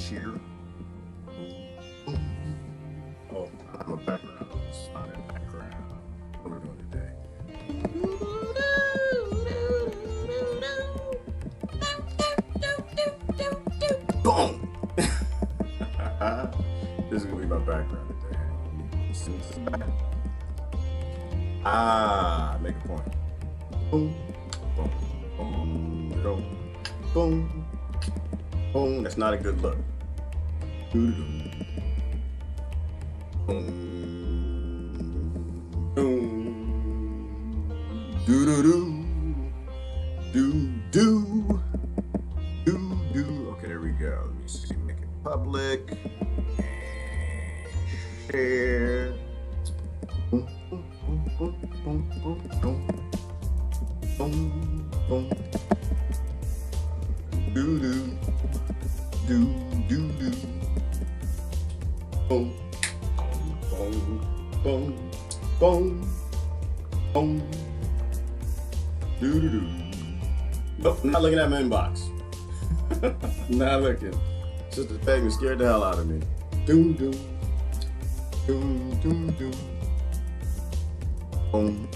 cheer. Oh, I'm a background. It's not in background. What are we doing today? Boom! This is gonna be my background today. Make a point. Boom, boom, boom, boom, boom, boom. That's not a good look. Boom, boom, doo doo doo, doo doo doo. Okay, there we go. Let me see. Make it public and share. Boom, boom, boom, boom, boom, boom, boom, boom. Doo doo, doo doo doo. Boom, boom, boom, boom, boom. Doo doo doo. Nope, I'm not looking at my inbox. Not looking. Sister Peggy scared the hell out of me. Doom doom. Doom doom doom. Boom.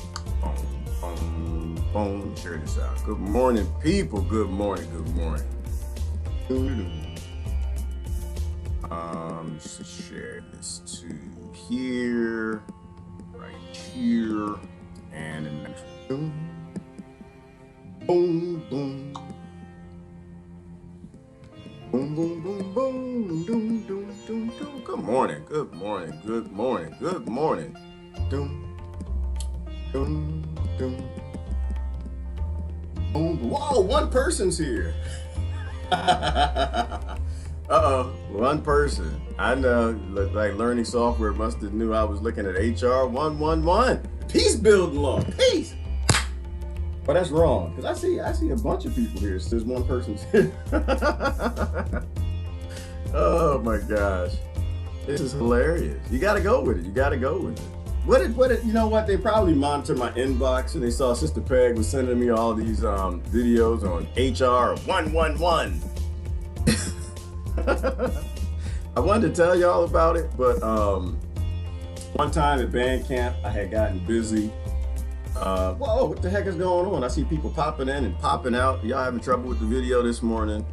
Boom. Boom. Boom. Share this out. Good morning, people. Good morning. Good morning. Doom doom. Just share this to here, right here, and the next one. Boom, boom. Boom, boom, boom, boom, doom, doom, doom, doom. Good morning, good morning, good morning, good morning. Doom, doom, doom. Boom. Whoa, one person's here. Uh-oh, one person. I know, like learning software must have knew I was looking at HR 111. Peacebuilding law, peace. But that's wrong, because I see a bunch of people here. So there's one person's here. Oh my gosh. This is hilarious. You gotta go with it. You gotta go with it. You know what? They probably monitored my inbox and they saw Sister Peg was sending me all these videos on HR 111. I wanted to tell y'all about it, but one time at band camp, I had gotten busy. Whoa, what the heck is going on? I see people popping in and popping out. Y'all having trouble with the video this morning?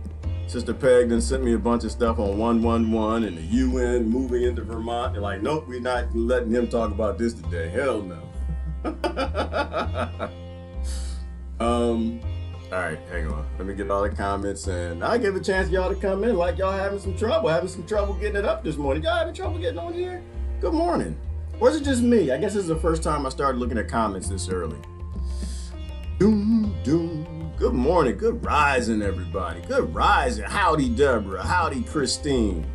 Sister Peg then sent me a bunch of stuff on 111 and the UN moving into Vermont. They're like, nope, we're not letting him talk about this today. Hell no. All right, hang on. Let me get all the comments and I'll give a chance y'all to come in like y'all having some trouble getting it up this morning. Y'all having trouble getting on here? Good morning. Or is it just me? I guess this is the first time I started looking at comments this early. Doom, doom. Good morning. Good rising, everybody. Good rising. Howdy, Deborah. Howdy, Christine.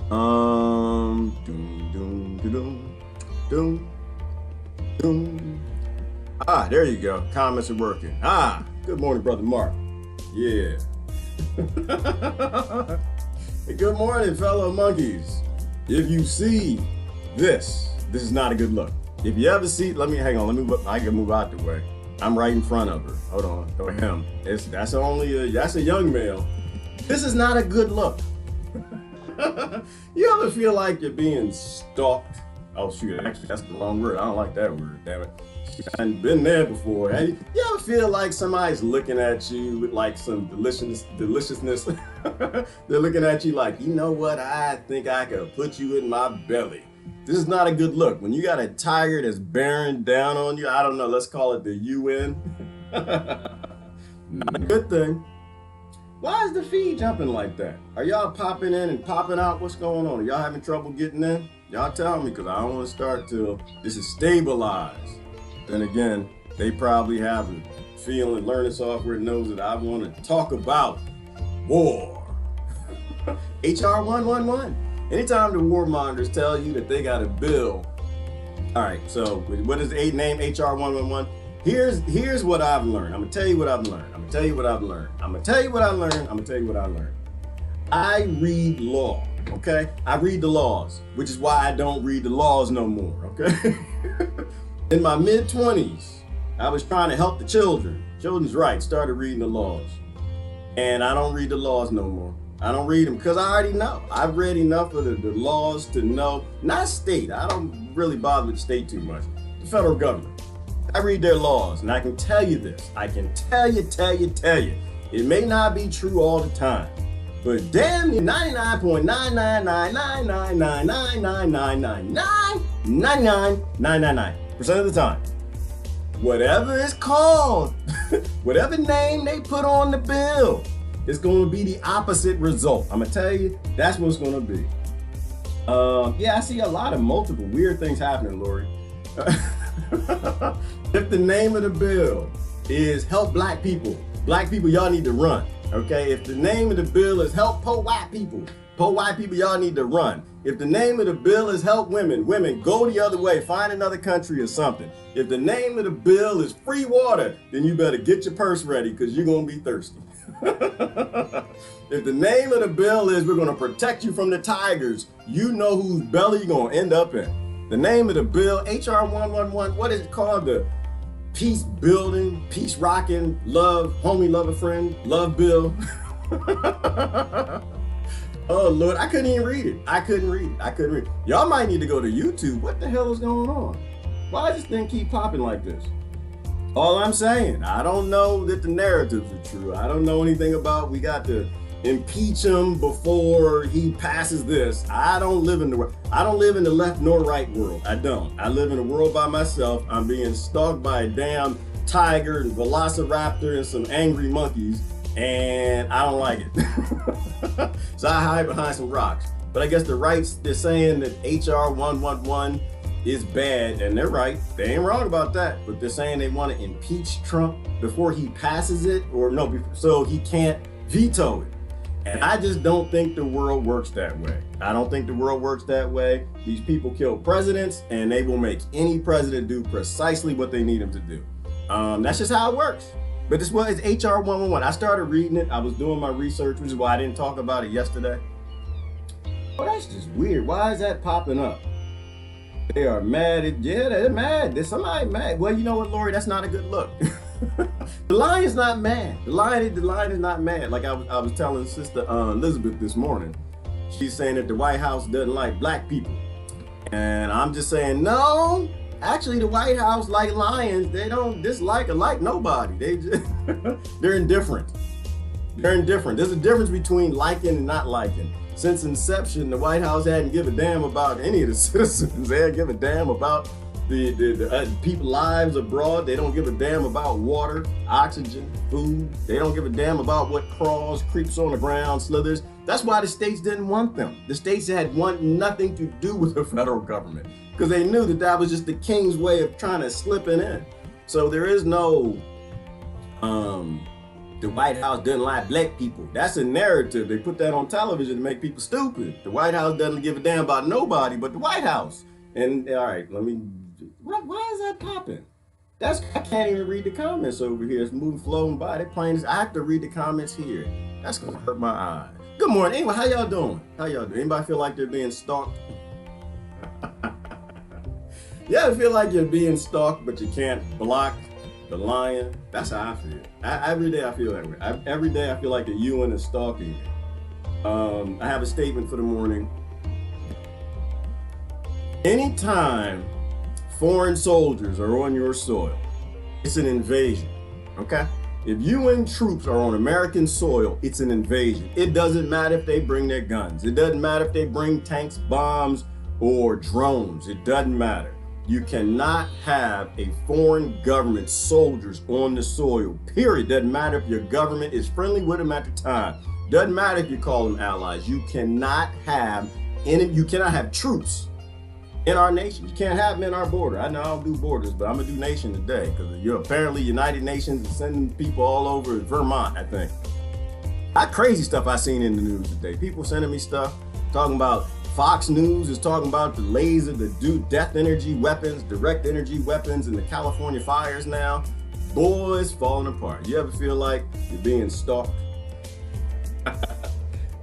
Doom, doom, doom, doom, doom. Ah, there you go. Comments are working. Ah, good morning, Brother Mark. Yeah. Hey, good morning, fellow monkeys. If you see this is not a good look. If you ever see, hang on, I can move out the way. I'm right in front of her. Hold on, or him. That's a young male. This is not a good look. You ever feel like you're being stalked? Oh shoot, actually that's the wrong word. I don't like that word, damn it. I've been there before. You ever feel like somebody's looking at you with like some deliciousness? They're looking at you like, you know what? I think I could put you in my belly. This is not a good look. When you got a tiger that's bearing down on you, I don't know, let's call it the UN. Not a good thing. Why is the feed jumping like that? Are y'all popping in and popping out? What's going on? Are y'all having trouble getting in? Y'all tell me, because I don't want to start till this is stabilized. Then again, they probably have a feeling learning software knows that I want to talk about war. HR 111. Anytime the warmongers tell you that they got a bill. All right, so what is the name HR 111? Here's what I've learned. I'm gonna tell you what I've learned. I'm gonna tell you what I've learned. I'm gonna tell you what I learned. I'm gonna tell you what I learned. I read law, okay? I read the laws, which is why I don't read the laws no more, okay? In my mid-20s, I was trying to help the children. Children's rights, started reading the laws. And I don't read the laws no more. I don't read them because I already know. I've read enough of the laws to know, not state. I don't really bother with state too much. The federal government. I read their laws, and I can tell you this. I can tell you. It may not be true all the time, but damn near 99.99999999999% of the time, whatever it's called, whatever name they put on the bill, it's going to be the opposite result. I'm gonna tell you, that's what it's going to be. Yeah, I see a lot of multiple weird things happening, Lori. If the name of the bill is help black people, y'all need to run. Okay, if the name of the bill is help poor white people, y'all need to run. If the name of the bill is help women, go the other way, find another country or something. If the name of the bill is free water, then you better get your purse ready because you're gonna be thirsty. If the name of the bill is we're gonna protect you from the tigers, you know whose belly you're gonna end up in. The name of the bill, HR 111, what is it called? The Peacebuilding, peace rocking, love, homie, love a friend, love bill. Oh Lord, I couldn't even read it. I couldn't read it. Y'all might need to go to YouTube. What the hell is going on? Why does this thing keep popping like this? All I'm saying, I don't know that the narratives are true. I don't know anything about we got to impeach him before he passes this. I don't live in the left nor right world. I don't. I live in a world by myself. I'm being stalked by a damn tiger and velociraptor and some angry monkeys, and I don't like it. So I hide behind some rocks. But I guess the rights, they're saying that HR 111 is bad, and they're right. They ain't wrong about that. But they're saying they want to impeach Trump before he passes it, or no, so he can't veto it. And I just don't think the world works that way. I don't think the world works that way. These people kill presidents, and they will make any president do precisely what they need him to do. That's just how it works. But this was HR 111. I started reading it. I was doing my research, which is why I didn't talk about it yesterday. Oh, that's just weird. Why is that popping up? They are mad. Yeah, they're mad. There's somebody mad. Well, you know what, Lori? That's not a good look. The lion's not mad. The lion is not mad. Like I was telling Sister Elizabeth this morning. She's saying that the White House doesn't like black people. And I'm just saying, no. Actually, the White House, like lions, they don't dislike or like nobody. They just, they're indifferent. They're indifferent. There's a difference between liking and not liking. Since inception, the White House hadn't given a damn about any of the citizens. They hadn't given a damn about the people's lives abroad. They don't give a damn about water, oxygen, food. They don't give a damn about what crawls, creeps on the ground, slithers. That's why the states didn't want them. The states had nothing to do with the federal government because they knew that that was just the king's way of trying to slip it in. So there is no, the White House doesn't like black people. That's a narrative. They put that on television to make people stupid. The White House doesn't give a damn about nobody but the White House. And all right, why is that popping? I can't even read the comments over here. It's moving, flowing by. They're playing. I have to read the comments here. That's gonna hurt my eyes. Good morning. Anyway, how y'all doing? Anybody feel like they're being stalked? You ever feel like you're being stalked, but you can't block the lion? That's how I feel. Every day I feel that way. Every day I feel like a UN is stalking me. I have a statement for the morning. Anytime foreign soldiers are on your soil, it's an invasion, okay? If UN troops are on American soil, it's an invasion. It doesn't matter if they bring their guns. It doesn't matter if they bring tanks, bombs, or drones. It doesn't matter. You cannot have a foreign government soldiers on the soil, period. Doesn't matter if your government is friendly with them at the time. Doesn't matter if you call them allies. You cannot have troops in our nation. You can't have them in our border. I know I don't do borders, but I'm gonna do nation today because you're apparently United Nations is sending people all over Vermont, I think. Crazy stuff I seen in the news today. People sending me stuff talking about Fox News is talking about the laser, the death energy weapons, direct energy weapons in the California fires now. Boys falling apart. You ever feel like you're being stalked? All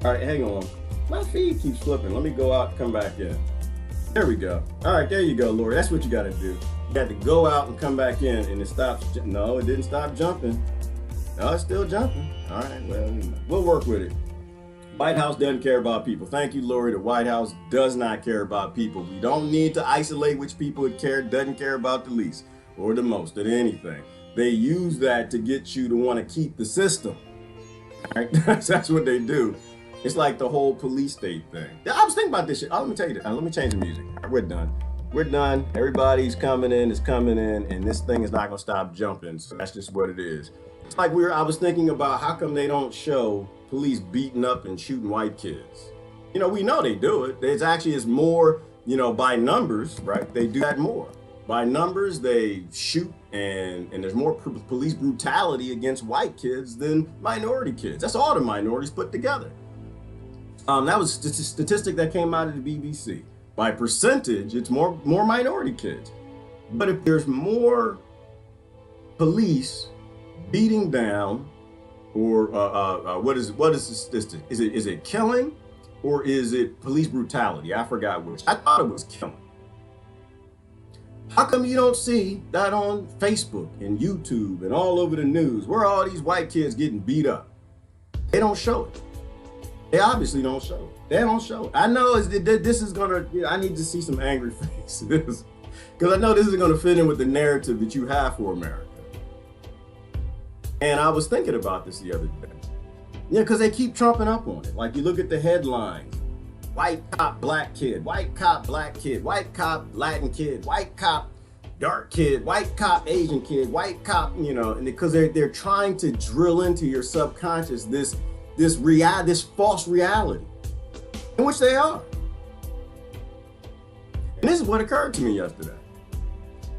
right, hang on. My feed keeps flipping. Let me go out and come back in. There we go. All right, there you go, Lori. That's what you got to do. You got to go out and come back in, and it stops. No, it didn't stop jumping. No, it's still jumping. All right, well, we'll work with it. White House doesn't care about people. Thank you, Lori. The White House does not care about people. We don't need to isolate which people it doesn't care about the least or the most or anything. They use that to get you to want to keep the system. Right? That's what they do. It's like the whole police state thing. I was thinking about this shit. Let me tell you that. Let me change the music. All right, we're done. We're done. Everybody's coming in, and this thing is not gonna stop jumping. So that's just what it is. It's like I was thinking about how come they don't show police beating up and shooting white kids. You know, we know they do it. It's more, by numbers, right? They do that more. By numbers, they shoot and there's more police brutality against white kids than minority kids. That's all the minorities put together. That was a statistic that came out of the BBC. By percentage, it's more minority kids. But if there's more police beating down, or what is the statistic? Is it killing, or is it police brutality? I forgot which. I thought it was killing. How come you don't see that on Facebook and YouTube and all over the news? Where are all these white kids getting beat up? They don't show it. They obviously don't show it. They don't show it. I know this is gonna. I need to see some angry faces because I know this is gonna fit in with the narrative that you have for America. And I was thinking about this the other day. Yeah, because they keep trumping up on it. Like you look at the headlines. White cop, black kid, white cop, black kid, white cop, Latin kid, white cop, dark kid, white cop, Asian kid, white cop, and because they're trying to drill into your subconscious this false reality, in which they are. And this is what occurred to me yesterday.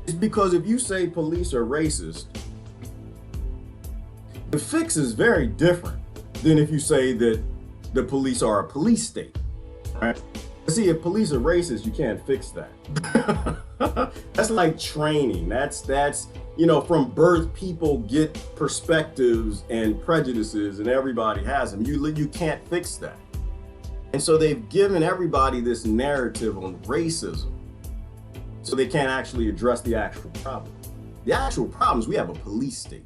It's because if you say police are racist, the fix is very different than if you say that the police are a police state. Right? See, if police are racist, you can't fix that. That's like training. That's from birth, people get perspectives and prejudices, and everybody has them. You can't fix that. And so they've given everybody this narrative on racism, so they can't actually address the actual problem. The actual problem is we have a police state.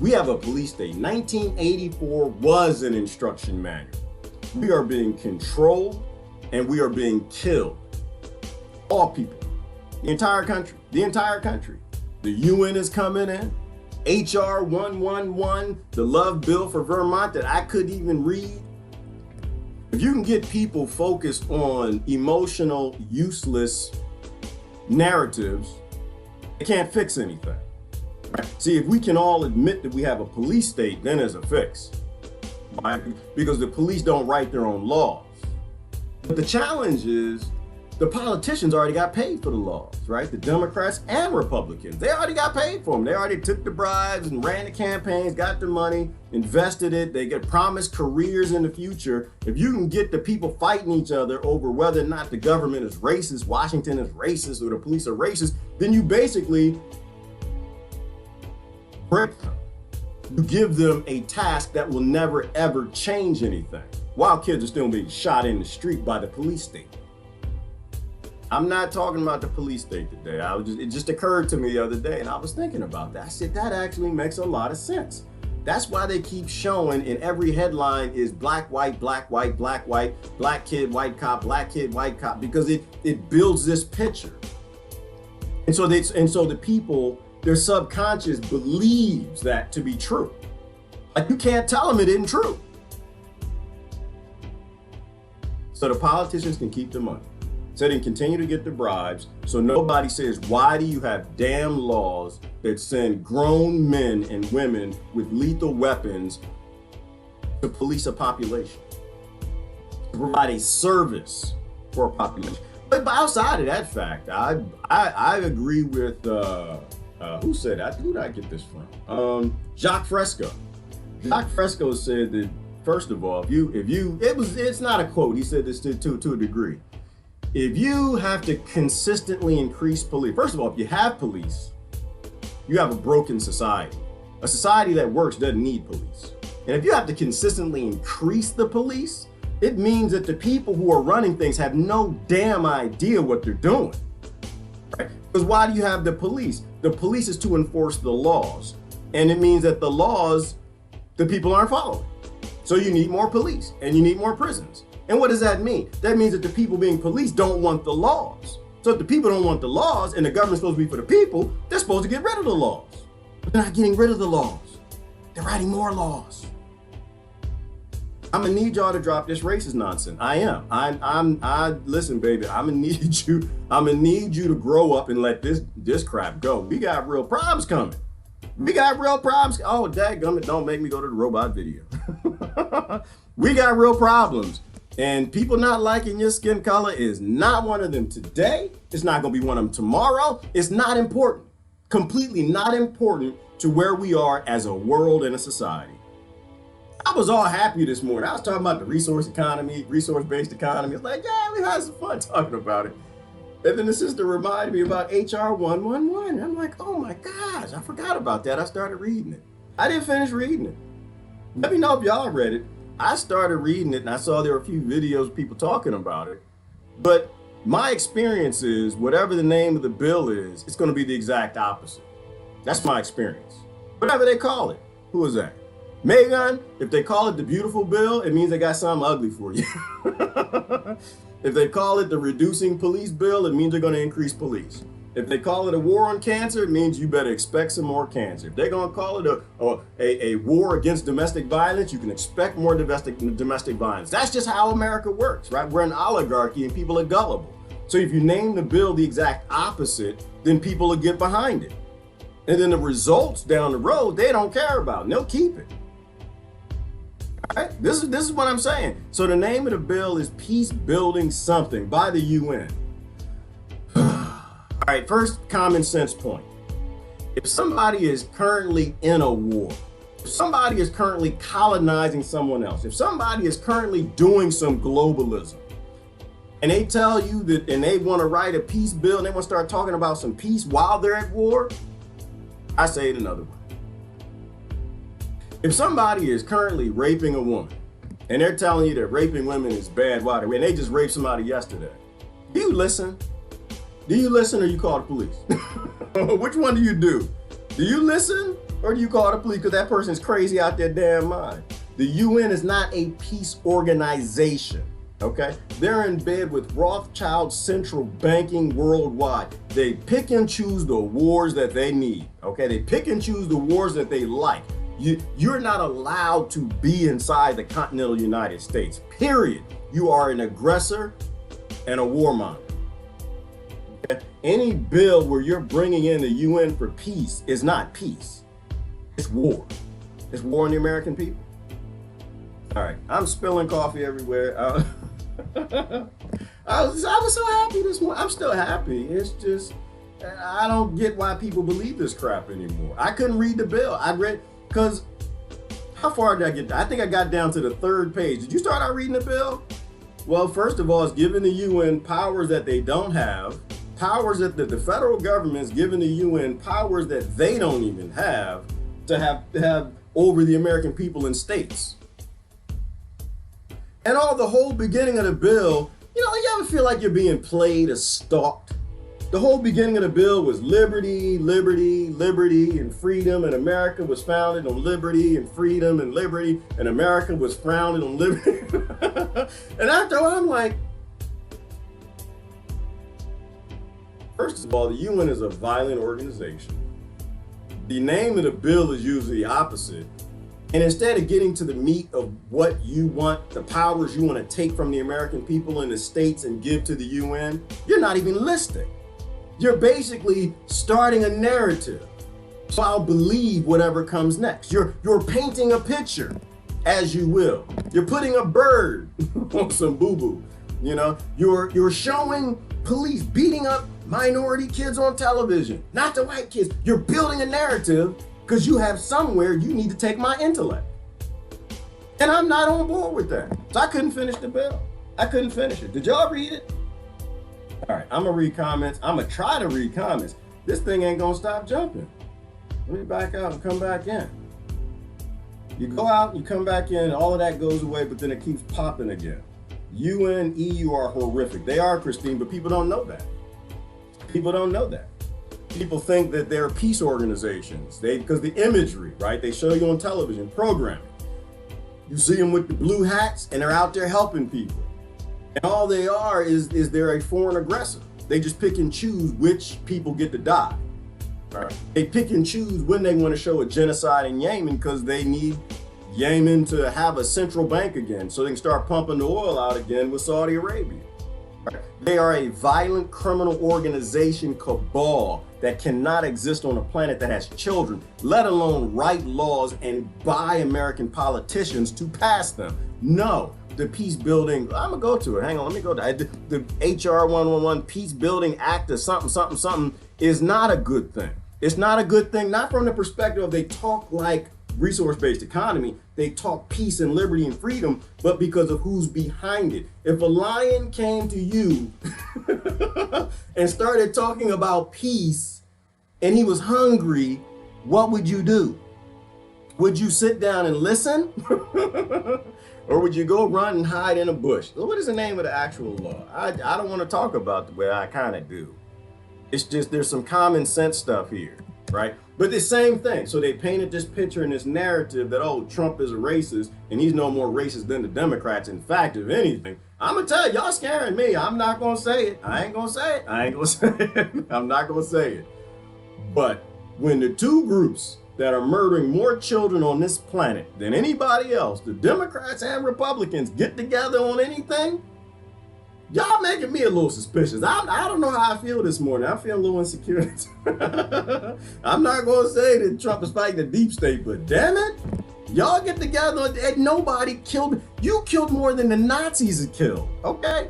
We have a police state. 1984 was an instruction manual. We are being controlled and we are being killed. All people, the entire country. The UN is coming in. HR 111, the love bill for Vermont that I couldn't even read. If you can get people focused on emotional, useless narratives, it can't fix anything. Right? See, if we can all admit that we have a police state, then there's a fix. Right? Because the police don't write their own laws. But the challenge is the politicians already got paid for the laws, right? The Democrats and Republicans, they already got paid for them. They already took the bribes and ran the campaigns, got the money, invested it. They get promised careers in the future. If you can get the people fighting each other over whether or not the government is racist, Washington is racist, or the police are racist, then you basically break them. You give them a task that will never ever change anything, while kids are still being shot in the street by the police state. I'm not talking about the police state today. It just occurred to me the other day, and I was thinking about that. I said, that actually makes a lot of sense. That's why they keep showing in every headline is black, white, black, white, black, white, black kid, white cop, black kid, white cop, because it builds this picture. And so the people, their subconscious believes that to be true. Like you can't tell them it isn't true. So the politicians can keep the money. So they can continue to get the bribes. So nobody says, why do you have damn laws that send grown men and women with lethal weapons to police a population? To provide a service for a population. But outside of that fact, I agree with, who said that? Who did I get this from? Jacques Fresco. Jacques Fresco said that, first of all, it's not a quote, he said this to a degree. If you have to consistently increase police, first of all, if you have police, you have a broken society. A society that works doesn't need police. And if you have to consistently increase the police, it means that the people who are running things have no damn idea what they're doing. Right? Because why do you have the police? The police is to enforce the laws. And it means that the laws, the people aren't following. So you need more police and you need more prisons. And what does that mean? That means that the people being policed don't want the laws. So if the people don't want the laws and the government's supposed to be for the people, they're supposed to get rid of the laws. But they're not getting rid of the laws. They're writing more laws. I'm gonna need y'all to drop this racist nonsense. I am. Listen, baby, I'm gonna need you to grow up and let this crap go. We got real problems coming. We got real problems. Oh, dadgummit, don't make me go to the robot video. We got real problems. And people not liking your skin color is not one of them today. It's not gonna be one of them tomorrow. It's not important. Completely not important to where we are as a world and a society. I was all happy this morning. I was talking about the resource economy, resource-based economy. It's like, yeah, we had some fun talking about it. And then the sister reminded me about HR 111. I'm like, oh my gosh, I forgot about that. I started reading it. I didn't finish reading it. Let me know if y'all read it. I started reading it and I saw there were a few videos of people talking about it. But my experience is whatever the name of the bill is, it's going to be the exact opposite. That's my experience. Whatever they call it. Who is that? Megan, if they call it the beautiful bill, it means they got something ugly for you. If they call it the reducing police bill, it means they're going to increase police. If they call it a war on cancer, it means you better expect some more cancer. If they're going to call it a war against domestic violence, you can expect more domestic violence. That's just how America works, right? We're an oligarchy and people are gullible. So if you name the bill the exact opposite, then people will get behind it. And then the results down the road, they don't care about, and they'll keep it. All right? This is what I'm saying. So the name of the bill is Peacebuilding something by the UN. All right, first common sense point. If somebody is currently in a war, if somebody is currently colonizing someone else, if somebody is currently doing some globalism, and they tell you that, and they want to write a peace bill, and they want to start talking about some peace while they're at war, I say it another way. If somebody is currently raping a woman, and they're telling you that raping women is bad, and they just raped somebody yesterday, do you listen? Do you listen or you call the police? Which one do you do? Do you listen or do you call the police because that person's crazy out their damn mind? The UN is not a peace organization, okay? They're in bed with Rothschild central banking worldwide. They pick and choose the wars that they need, okay? They pick and choose the wars that they like. You're not allowed to be inside the continental United States, period. You are an aggressor and a warmonger. Any bill where you're bringing in the UN for peace is not peace. It's war. It's war on the American people. All right, I'm spilling coffee everywhere. I was so happy this morning. I'm still happy. It's just, I don't get why people believe this crap anymore. I couldn't read the bill. I read, because how far did I get? I think I got down to the 3rd page. Did you start out reading the bill? Well, first of all, it's giving the UN powers that they don't have. Powers that the federal government's giving the UN powers that they don't even have to have over the American people and states. And the whole beginning of the bill, you ever feel like you're being played or stalked? The whole beginning of the bill was liberty, liberty, liberty, and freedom, and America was founded on liberty and freedom and liberty, and America was founded on liberty. And after I'm like, first of all, the UN is a violent organization. The name of the bill is usually the opposite. And instead of getting to the meat of what you want, the powers you want to take from the American people and the states and give to the UN, you're not even listening. You're basically starting a narrative. So I'll believe whatever comes next. You're painting a picture, as you will. You're putting a bird on some boo-boo. You're showing police beating up minority kids on television, not the white kids. You're building a narrative because you have somewhere you need to take my intellect. And I'm not on board with that. So I couldn't finish the bill. I couldn't finish it. Did y'all read it? All right, I'm gonna read comments. I'm gonna try to read comments. This thing ain't gonna stop jumping. Let me back out and come back in. You go out, you come back in, all of that goes away, but then it keeps popping again. UN, EU are horrific. They are, Christine, but people don't know that. People don't know that. People think that they're peace organizations. Because the imagery, right? They show you on television, programming. You see them with the blue hats and they're out there helping people. And all they are is they're a foreign aggressor. They just pick and choose which people get to die. Right? They pick and choose when they want to show a genocide in Yemen because they need Yemen to have a central bank again so they can start pumping the oil out again with Saudi Arabia. Right? They are a violent criminal organization cabal that cannot exist on a planet that has children, let alone write laws and buy American politicians to pass them. No, the Peacebuilding, I'm gonna go to it. Hang on, let me go to the HR 111 Peacebuilding Act of something is not a good thing. It's not a good thing, not from the perspective of they talk like resource-based economy, they talk peace and liberty and freedom, but because of who's behind it. If a lion came to you and started talking about peace and he was hungry, what would you do? Would you sit down and listen? Or would you go run and hide in a bush? What is the name of the actual law? I don't want to talk about the way I kind of do. It's just there's some common sense stuff here, right? But the same thing. So they painted this picture and this narrative that, oh, Trump is a racist and he's no more racist than the Democrats. In fact, if anything, I'm going to tell you, y'all scaring me. I'm not going to say it. I ain't going to say it. I ain't going to say it. I'm not going to say it. But when the two groups that are murdering more children on this planet than anybody else, the Democrats and Republicans, get together on anything, y'all making me a little suspicious. I don't know how I feel this morning. I feel a little insecure. I'm not going to say that Trump is fighting the deep state, but damn it, y'all get together and nobody killed. You killed more than the Nazis had killed, okay?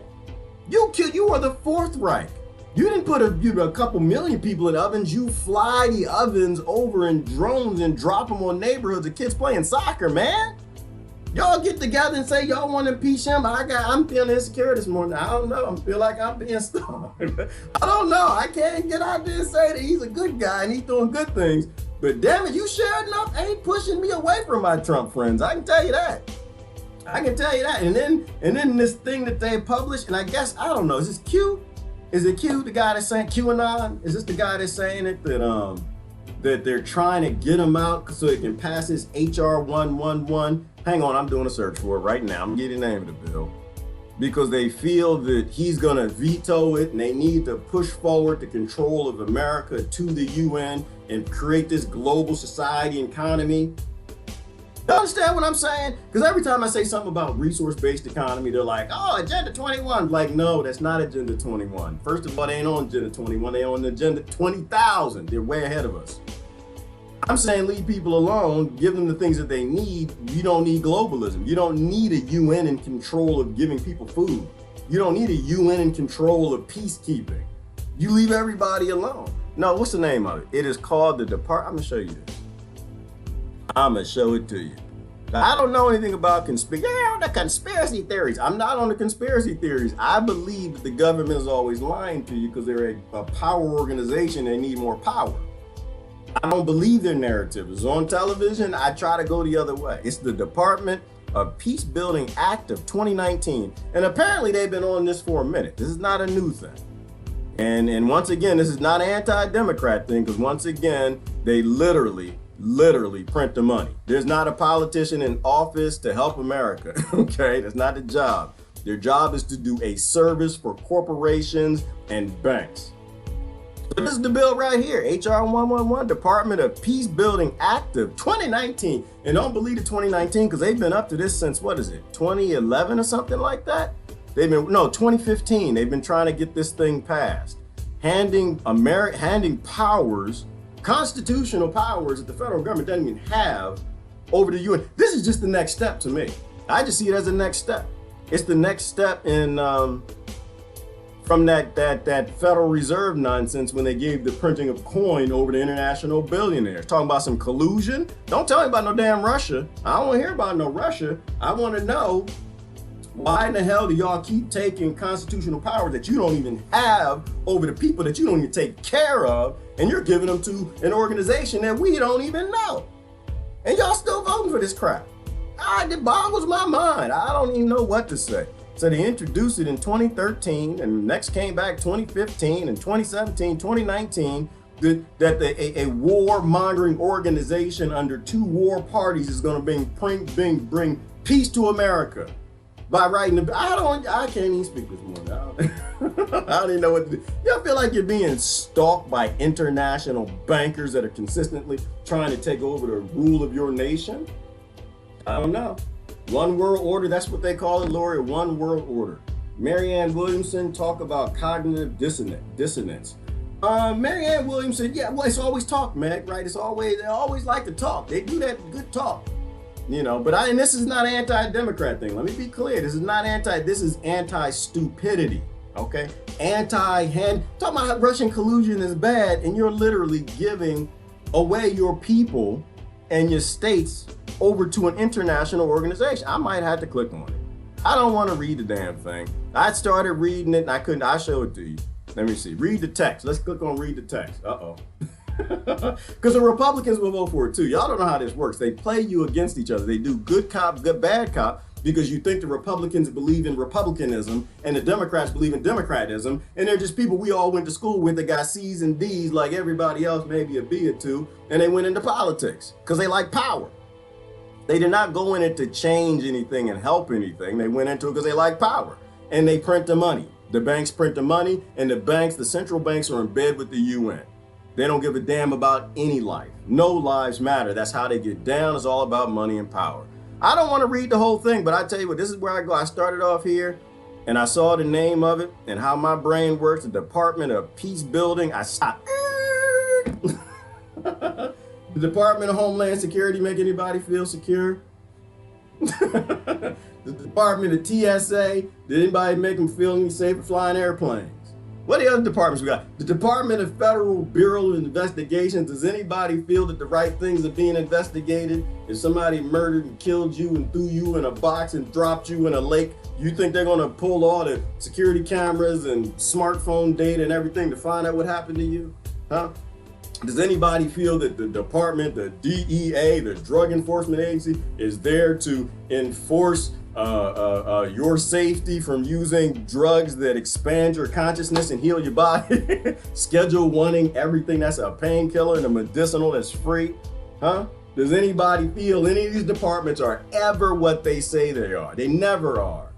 You are the Fourth Reich. You didn't put a couple million people in ovens. You fly the ovens over in drones and drop them on neighborhoods of kids playing soccer, man. Y'all get together and say y'all want to impeach him. I'm feeling insecure this morning. I don't know. I feel like I'm being stoned. I don't know. I can't get out there and say that he's a good guy and he's doing good things. But damn it, you sure enough ain't pushing me away from my Trump friends. I can tell you that. I can tell you that. And then this thing that they published, and I guess, I don't know, is this Q? Is it Q, the guy that's saying QAnon? Is this the guy that's saying it that they're trying to get him out so it can pass this HR 111? Hang on, I'm doing a search for it right now. I'm getting the name of the bill. Because they feel that he's gonna veto it and they need to push forward the control of America to the UN and create this global society and economy. You understand what I'm saying? Because every time I say something about resource-based economy, they're like, oh, Agenda 21. Like, no, that's not Agenda 21. First of all, they ain't on Agenda 21. They on Agenda 20,000. They're way ahead of us. I'm saying leave people alone, give them the things that they need. You don't need globalism. You don't need a UN in control of giving people food. You don't need a UN in control of peacekeeping. You leave everybody alone. No, what's the name of it? It is called the Department. I'm gonna show you this. I'm gonna show it to you. I don't know anything about the conspiracy theories. I'm not on the conspiracy theories. I believe that the government is always lying to you because they're a power organization. They need more power. I don't believe their narrative. It's on television. I try to go the other way. It's the Department of Peacebuilding Act of 2019. And apparently they've been on this for a minute. This is not a new thing. And once again, this is not an anti-Democrat thing because once again, they literally print the money. There's not a politician in office to help America, okay? That's not the job. Their job is to do a service for corporations and banks. So this is the bill right here, HR 111, Department of Peacebuilding Act of 2019. And don't believe it 2019 because they've been up to this since, what is it, 2011 or something like that? 2015. They've been trying to get this thing passed. Handing powers, constitutional powers that the federal government doesn't even have over the UN. This is just the next step to me. I just see it as the next step. It's the next step in from that Federal Reserve nonsense when they gave the printing of coin over to international billionaires. Talking about some collusion. Don't tell me about no damn Russia. I don't want to hear about no Russia. I want to know why in the hell do y'all keep taking constitutional power that you don't even have over the people that you don't even take care of, and you're giving them to an organization that we don't even know? And y'all still voting for this crap. It boggles my mind. I don't even know what to say. So they introduced it in 2013, and next came back 2015 and 2017, 2019. a warmongering organization under two war parties is going to bring peace to America by writing the. I can't even speak this morning. I don't even know what to do. Y'all feel like you're being stalked by international bankers that are consistently trying to take over the rule of your nation? I don't know. One world order, that's what they call it, Lori, one world order. Marianne Williamson talk about cognitive dissonance. Marianne Williamson, yeah, well, it's always talk, Meg, right? They always like to talk. They do that good talk, you know. And this is not an anti-Democrat thing. Let me be clear. This is anti-stupidity, okay? Talking about Russian collusion is bad, and you're literally giving away your people and your states over to an international organization. I might have to click on it. I don't want to read the damn thing. I started reading it and I couldn't. I'll show it to you. Let me see. Read the text. Let's click on read the text. Uh-oh. Because the Republicans will vote for it too. Y'all don't know how this works. They play you against each other. They do good cop, good bad cop, because you think the Republicans believe in republicanism and the Democrats believe in democratism. And they're just people we all went to school with that got C's and D's like everybody else, maybe a B or two. And they went into politics because they like power. They did not go in it to change anything and help anything. They went into it because they like power. And they print the money. The banks print the money, and the central banks are in bed with the UN. They don't give a damn about any life. No lives matter. That's how they get down. It's all about money and power. I don't want to read the whole thing, but I tell you what, this is where I go. I started off here, and I saw the name of it and how my brain works, the Department of Peacebuilding. I stopped. The Department of Homeland Security make anybody feel secure? The Department of TSA, did anybody make them feel any safer flying airplanes? What are the other departments we got? The Department of Federal Bureau of Investigations, does anybody feel that the right things are being investigated? If somebody murdered and killed you and threw you in a box and dropped you in a lake, you think they're gonna pull all the security cameras and smartphone data and everything to find out what happened to you? Huh? Does anybody feel that the department, the DEA, the Drug Enforcement Agency, is there to enforce your safety from using drugs that expand your consciousness and heal your body? Schedule 1ing everything that's a painkiller and a medicinal that's free? Huh? Does anybody feel any of these departments are ever what they say they are? They never are.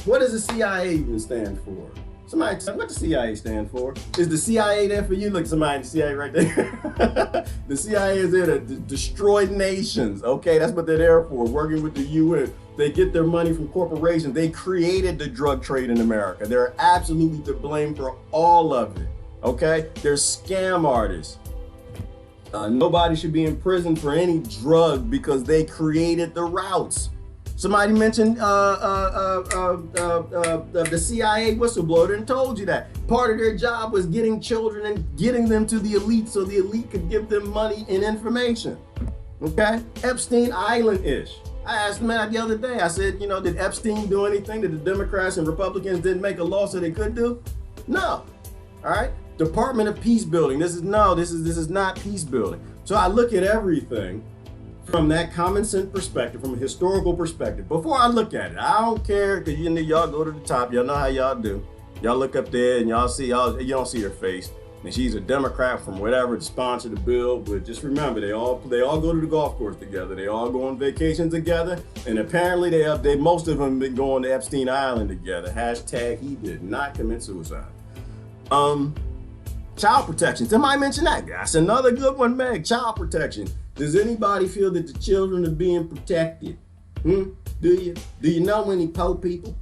What does the CIA even stand for? Somebody tell me what the CIA stand for. Is the CIA there for you? Look, somebody in the CIA right there. The CIA is there to destroy nations. Okay, that's what they're there for, working with the UN. They get their money from corporations. They created the drug trade in America. They're absolutely to blame for all of it. Okay, they're scam artists. Nobody should be in prison for any drug because they created the routes. Somebody mentioned the CIA whistleblower and told you that part of their job was getting children and getting them to the elite so the elite could give them money and information. Okay? Epstein Island-ish. I asked the man the other day, I said, you know, did Epstein do anything that the Democrats and Republicans didn't make a law so they could do? No. All right? Department of Peacebuilding. This is not peacebuilding. So I look at everything from that common sense perspective, from a historical perspective. Before I look at it, I don't care, because y'all go to the top, y'all know how y'all do. Y'all look up there and you don't see her face. And she's a Democrat from whatever to sponsor the bill, but just remember, they all go to the golf course together. They all go on vacation together, and apparently most of them been going to Epstein Island together. Hashtag he did not commit suicide. Child protection. Somebody mentioned that. That's another good one, Meg. Child protection. Does anybody feel that the children are being protected? Do you? Do you know any poor people?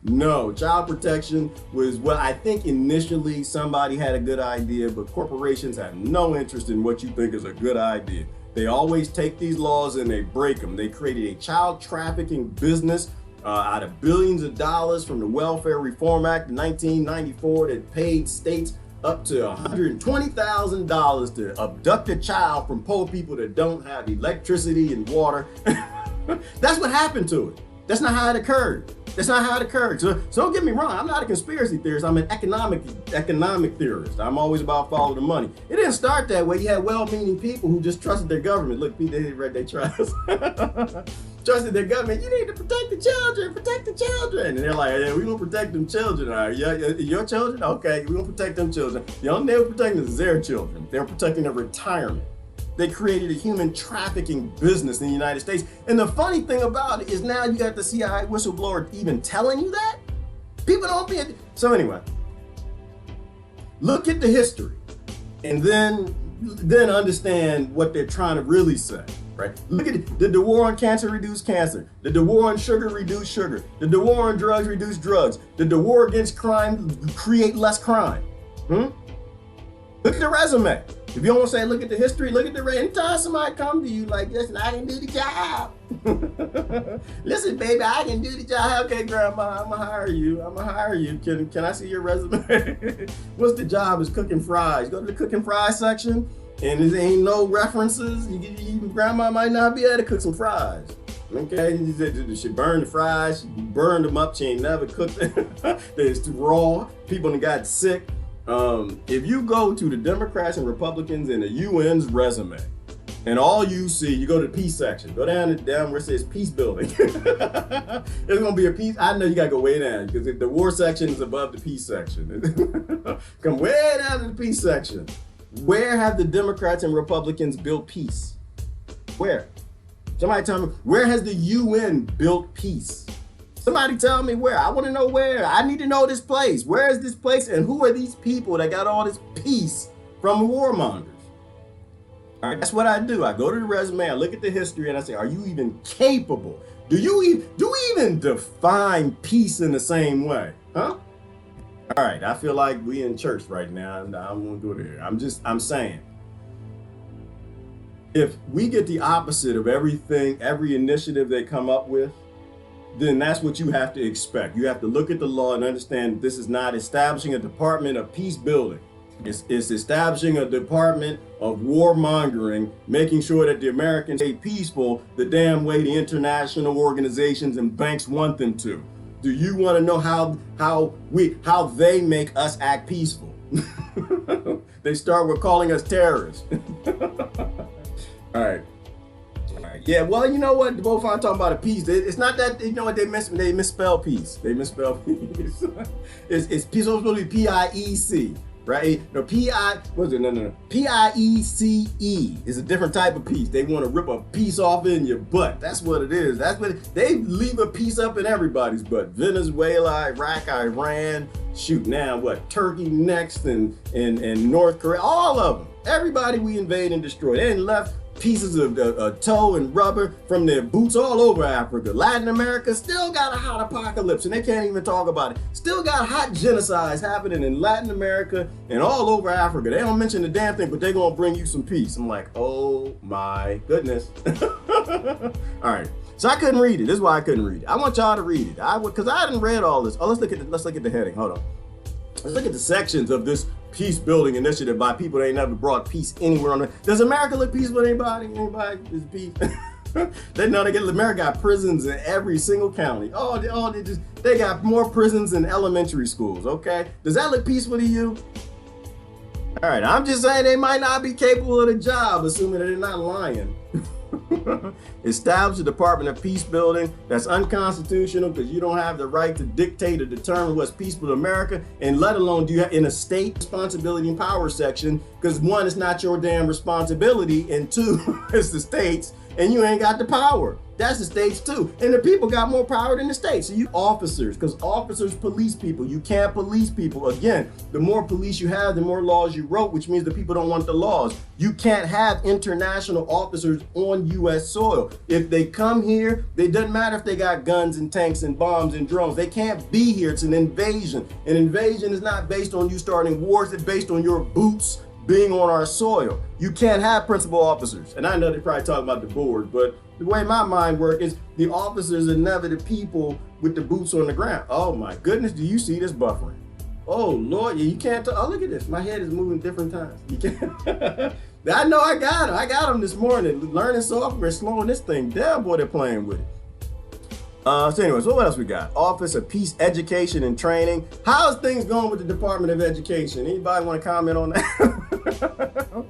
No, child protection was, well, I think initially somebody had a good idea, but corporations have no interest in what you think is a good idea. They always take these laws and they break them. They created a child trafficking business out of billions of dollars from the Welfare Reform Act of 1994 that paid states up to $120,000 to abduct a child from poor people that don't have electricity and water. That's what happened to it. That's not how it occurred. That's not how it occurred. So don't get me wrong. I'm not a conspiracy theorist. I'm an economic theorist. I'm always about follow the money. It didn't start that way. You had well-meaning people who just trusted their government. Look, they read their trust. Trusted their government. You need to protect the children. Protect the children. And they're like, yeah, we gonna protect them children. All right, yeah, your children? Okay, we gonna protect them children. The only they were protecting is their children. They were protecting their retirement. They created a human trafficking business in the United States. And the funny thing about it is now you got the CIA whistleblower even telling you that? People don't be... So anyway, look at the history and then understand what they're trying to really say, right? Look at it. Did the war on cancer reduce cancer? Did the war on sugar reduce sugar? Did the war on drugs reduce drugs? Did the war against crime create less crime? Look at the resume. If you don't want to say look at the history, look at the resume. Anytime somebody come to you like, listen, I can do the job. Listen, baby, I can do the job. Okay, grandma, I'm gonna hire you. Can I see your resume? What's the job? Is cooking fries. Go to the cooking fries section and there ain't no references. Grandma might not be able to cook some fries. Okay, she burned the fries, she burned them up, she ain't never cooked them. They're raw, people done got sick. If you go to the Democrats and Republicans in the UN's resume, and all you see, you go to the peace section, go down where it says Peacebuilding. There's gonna be a peace. I know you gotta go way down because the war section is above the peace section. Come way down to the peace section. Where have the Democrats and Republicans built peace? Where? Somebody tell me, where has the UN built peace? Somebody tell me where. I want to know where. I need to know this place. Where is this place and who are these people that got all this peace from warmongers? All right, that's what I do. I go to the resume, I look at the history, and I say, are you even capable? Do we even define peace in the same way? Huh? All right, I feel like we in church right now, and I don't want to go there. I'm saying, if we get the opposite of everything, every initiative they come up with, then that's what you have to expect. You have to look at the law and understand that this is not establishing a department of peace building. It's establishing a department of warmongering, making sure that the Americans stay peaceful the damn way the international organizations and banks want them to. Do you want to know how they make us act peaceful? They start with calling us terrorists. All right. Yeah, well, you know what? Both I'm talking about a peace. It's not that, you know what, they misspell peace. They misspell peace. It's peace supposed to be P-I-E-C, right? No, P-I-E-C-E is a different type of peace. They want to rip a piece off in your butt. That's what it is. They leave a piece up in everybody's butt. Venezuela, Iraq, Iran, shoot, now what? Turkey next, and North Korea, all of them. Everybody we invade and destroy. They ain't left pieces of toe and rubber from their boots all over Africa. Latin America still got a hot apocalypse and they can't even talk about it. Still got hot genocides happening in Latin America and all over Africa. They don't mention the damn thing, but they're gonna bring you some peace. I'm like, oh my goodness. All right, so I couldn't read it. This is why I couldn't read it. I want y'all to read it. Because I hadn't read all this. Oh, let's look at the heading. Hold on. Let's look at the sections of this peace building initiative by people that ain't never brought peace anywhere on earth. Does America look peaceful to anybody? Anybody is peace? America got prisons in every single county. They got more prisons than elementary schools, okay? Does that look peaceful to you? All right, I'm just saying they might not be capable of the job, assuming that they're not lying. Establish a Department of Peace Building that's unconstitutional because you don't have the right to dictate or determine what's peaceful to America, and let alone do you have in a state responsibility and power section, because one, it's not your damn responsibility, and two, it's the states, and you ain't got the power. That's the states too. And the people got more power than the states. So you officers, because officers police people. You can't police people. Again, the more police you have, the more laws you wrote, which means the people don't want the laws. You can't have international officers on US soil. If they come here, it doesn't matter if they got guns and tanks and bombs and drones. They can't be here. It's an invasion. An invasion is not based on you starting wars. It's based on your boots being on our soil. You can't have principal officers. And I know they're probably talking about the board, but the way my mind works is the officers are never the people with the boots on the ground. Oh my goodness, do you see this buffering? Oh Lord, you can't tell. Oh, look at this. My head is moving different times. You can't. I know I got him. I got him this morning. Learning software, slowing this thing down, boy, they're playing with it. So anyways, what else we got? Office of Peace Education and Training. How's things going with the Department of Education? Anybody want to comment on that?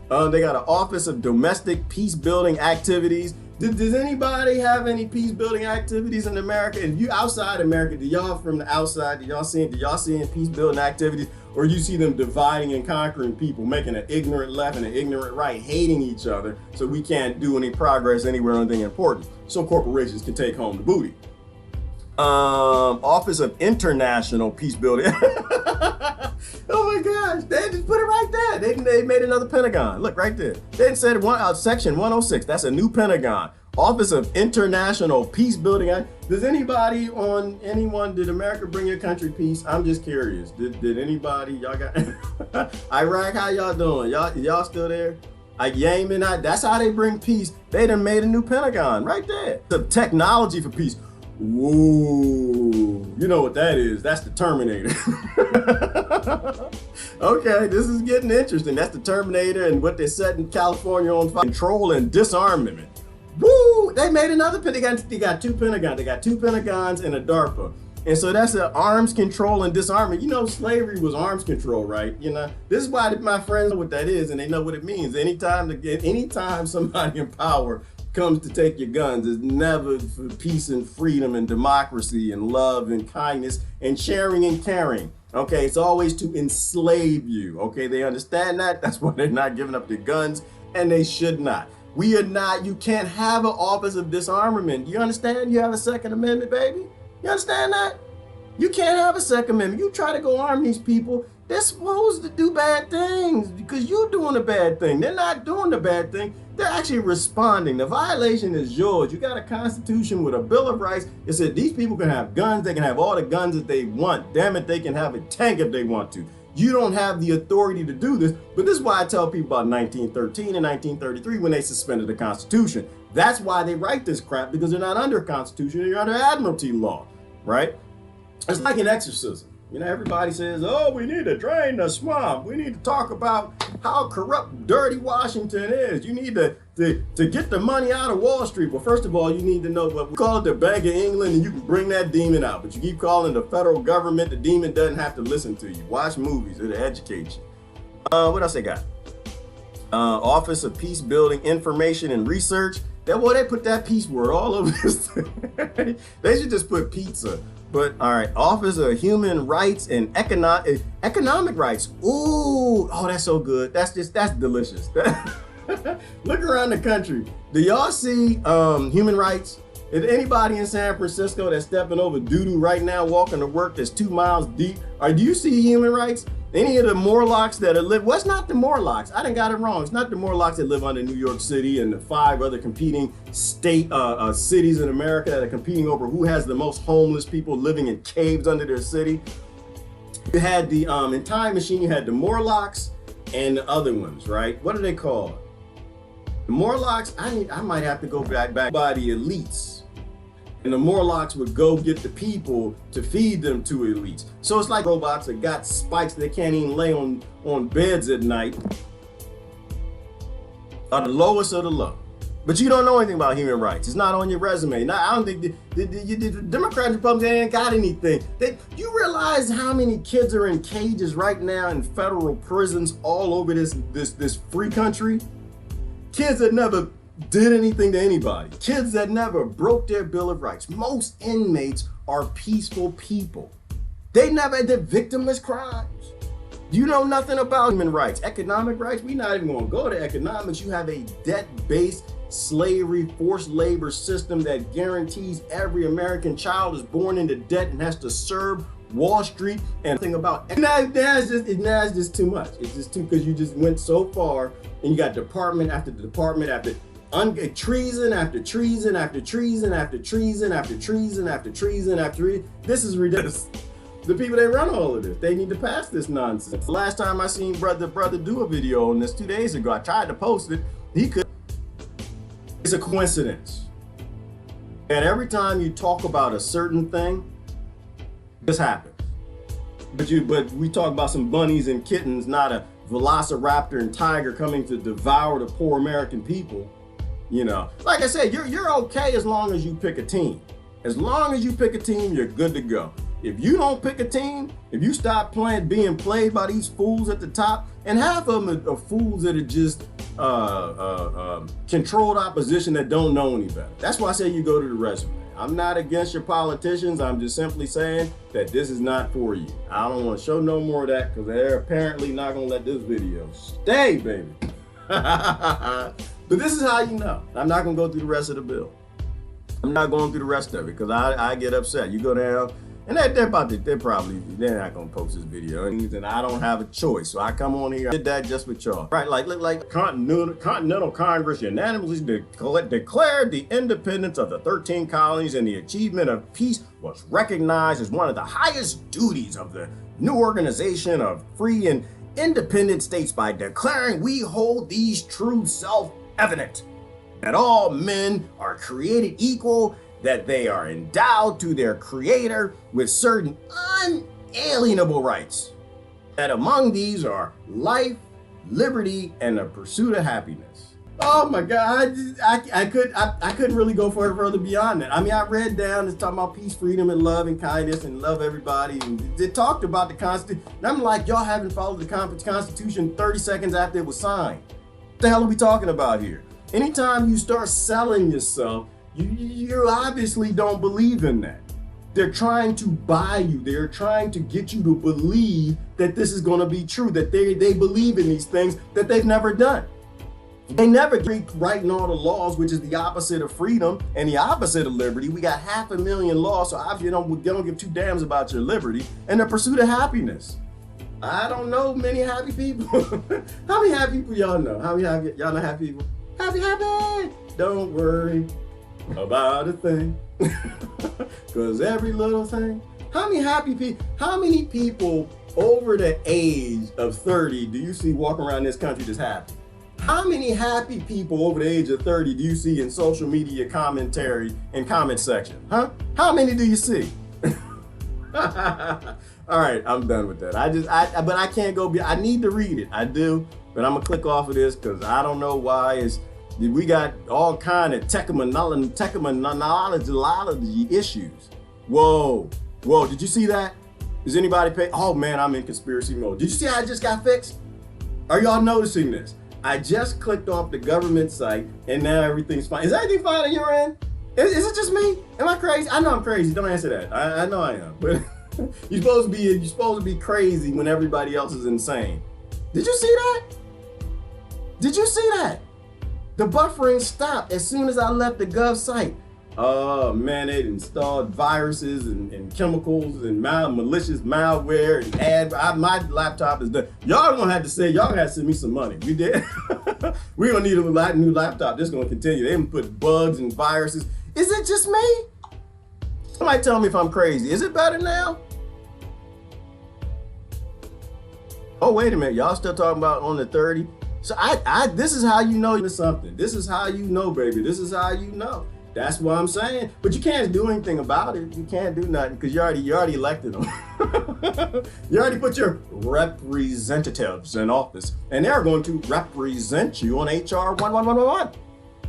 They got an Office of Domestic Peace Building Activities. Does anybody have any peace building activities in America? If you outside America, do y'all from the outside, do y'all see any peace building activities? Or you see them dividing and conquering people, making an ignorant left and an ignorant right, hating each other, so we can't do any progress anywhere on anything important, so corporations can take home the booty. Office of International Peace Building. Oh my gosh, they just put it right there. They made another Pentagon. Look right there. They said section 106, that's a new Pentagon. Office of International Peace Building. Does anybody did America bring your country peace? I'm just curious. Did anybody, y'all got, Iraq, how y'all doing? Y'all still there? Yemen, that's how they bring peace. They done made a new Pentagon right there. The technology for peace. Whoa, you know what that is? That's the Terminator. Okay, this is getting interesting. That's the Terminator and what they set in California on fire. Control and disarmament. Woo! They made another Pentagon. They got two Pentagons. They got two Pentagons and a DARPA. And so that's an arms control and disarmament. You know, slavery was arms control, right? You know, this is why my friends know what that is and they know what it means. Anytime somebody in power comes to take your guns, is never for peace and freedom and democracy and love and kindness and sharing and caring. Okay, it's always to enslave you. Okay, they understand that. That's why they're not giving up their guns, and they should not. We are not, you can't have an office of disarmament. You understand? You have a Second Amendment, baby? You understand that? You can't have a Second Amendment. You try to go arm these people, they're supposed to do bad things because you're doing a bad thing. They're not doing the bad thing. They're actually responding. The violation is yours. You got a constitution with a Bill of Rights. It said these people can have guns. They can have all the guns that they want. Damn it, they can have a tank if they want to. You don't have the authority to do this. But this is why I tell people about 1913 and 1933 when they suspended the Constitution. That's why they write this crap, because they're not under Constitution, they're under Admiralty law, right? It's like an exorcism. You know, everybody says, oh, we need to drain the swamp. We need to talk about how corrupt, dirty Washington is. You need to get the money out of Wall Street. Well, first of all, you need to know what we call it, the Bank of England, and you can bring that demon out. But you keep calling the federal government, the demon doesn't have to listen to you. Watch movies, it'll educate you. What else they got? Office of Peace Building, Information and Research. They put that peace word all over this thing. They should just put pizza. But all right, Office of Human Rights and Economic Rights. Ooh, oh, that's so good. That's delicious. Look around the country. Do y'all see human rights? Is anybody in San Francisco that's stepping over doo-doo right now, walking to work that's 2 miles deep? Or do you see human rights? Any of the Morlocks that are live, what's not the Morlocks? I done got it wrong. It's not the Morlocks that live under New York City and the 5 other competing cities in America that are competing over who has the most homeless people living in caves under their city. You had the, in Time Machine, you had the Morlocks and the other ones, right? What are they called? The Morlocks, I might have to go back by the elites. And the Morlocks would go get the people to feed them to elites. So it's like robots that got spikes that can't even lay on beds at night. Are the lowest of the low. But you don't know anything about human rights. It's not on your resume. Now, I don't think the Democrats and Republicans, they ain't got anything. You realize how many kids are in cages right now in federal prisons all over this free country? Kids that never did anything to anybody. Kids that never broke their Bill of Rights. Most inmates are peaceful people. They're victimless crimes. You know nothing about human rights. Economic rights, we're not even gonna go to economics. You have a debt-based slavery, forced labor system that guarantees every American child is born into debt and has to serve Wall Street and think about now it's just too much. It's just too, because you just went so far and you got department after department after treason after treason after treason after treason after treason after treason after treason. This is ridiculous. The people that run all of this, they need to pass this nonsense. The last time I seen brother do a video on this 2 days ago, I tried to post it. He could. It's a coincidence. And every time you talk about a certain thing, this happens. But we talk about some bunnies and kittens, not a velociraptor and tiger coming to devour the poor American people. You know, like I said, you're okay as long as you pick a team. As long as you pick a team, you're good to go. If you don't pick a team, if you stop being played by these fools at the top, and half of them are fools that are just controlled opposition that don't know any better. That's why I say you go to the resume. I'm not against your politicians. I'm just simply saying that this is not for you. I don't want to show no more of that because they're apparently not going to let this video stay, baby. But this is how you know. I'm not going to go through the rest of the bill. I'm not going through the rest of it because I get upset. You go down, and they're not gonna post this video, and I don't have a choice. So I come on here, I did that just with y'all, right? Like Continental Congress unanimously declared the independence of the 13 colonies, and the achievement of peace was recognized as one of the highest duties of the new organization of free and independent states by declaring we hold these truths self-evident, that all men are created equal, that they are endowed to their creator with certain unalienable rights, that among these are life, liberty, and the pursuit of happiness. Oh my God, I couldn't really go further beyond that. I mean, I read down, it's talking about peace, freedom, and love, and kindness, and love everybody, and it talked about the Constitution. And I'm like, y'all haven't followed the Constitution 30 seconds after it was signed. What the hell are we talking about here? Anytime you start selling yourself, you obviously don't believe in that. They're trying to buy you. They're trying to get you to believe that this is going to be true, that they believe in these things that they've never done. They never get writing all the laws, which is the opposite of freedom and the opposite of liberty. We got 500,000 laws, so obviously they don't give two damns about your liberty and the pursuit of happiness. I don't know many happy people. How many happy people y'all know? Y'all know happy people? Happy. Don't worry about a thing, because every little thing. How many people over the age of 30 do you see walking around this country just happy? How many happy people over the age of 30 do you see in social media commentary and comment section? Huh? How many do you see? All right, I'm done with that. But I can't go I need to read it. I do, but I'm gonna click off of this because I don't know why we got all kind of technology issues. Whoa, did you see that? Does anybody pay? Oh man, I'm in conspiracy mode. Did you see how I just got fixed? Are y'all noticing this? I just clicked off the government site and now everything's fine. Is everything fine on your end? Is it just me? Am I crazy? I know I'm crazy, don't answer that. I know I am, but you're supposed to be crazy when everybody else is insane. Did you see that? Did you see that? The buffering stopped as soon as I left the gov site. Oh man, they'd installed viruses and chemicals and malicious malware and my laptop is done. Y'all gonna have to send me some money. We did. We're gonna need a new laptop. This is gonna continue. They even put bugs and viruses. Is it just me? Somebody tell me if I'm crazy. Is it better now? Oh, wait a minute. Y'all still talking about on the 30? So this is how you know something. This is how you know, baby. This is how you know. That's what I'm saying. But you can't do anything about it. You can't do nothing because you already elected them. You already put your representatives in office, and they're going to represent you on HR 11111.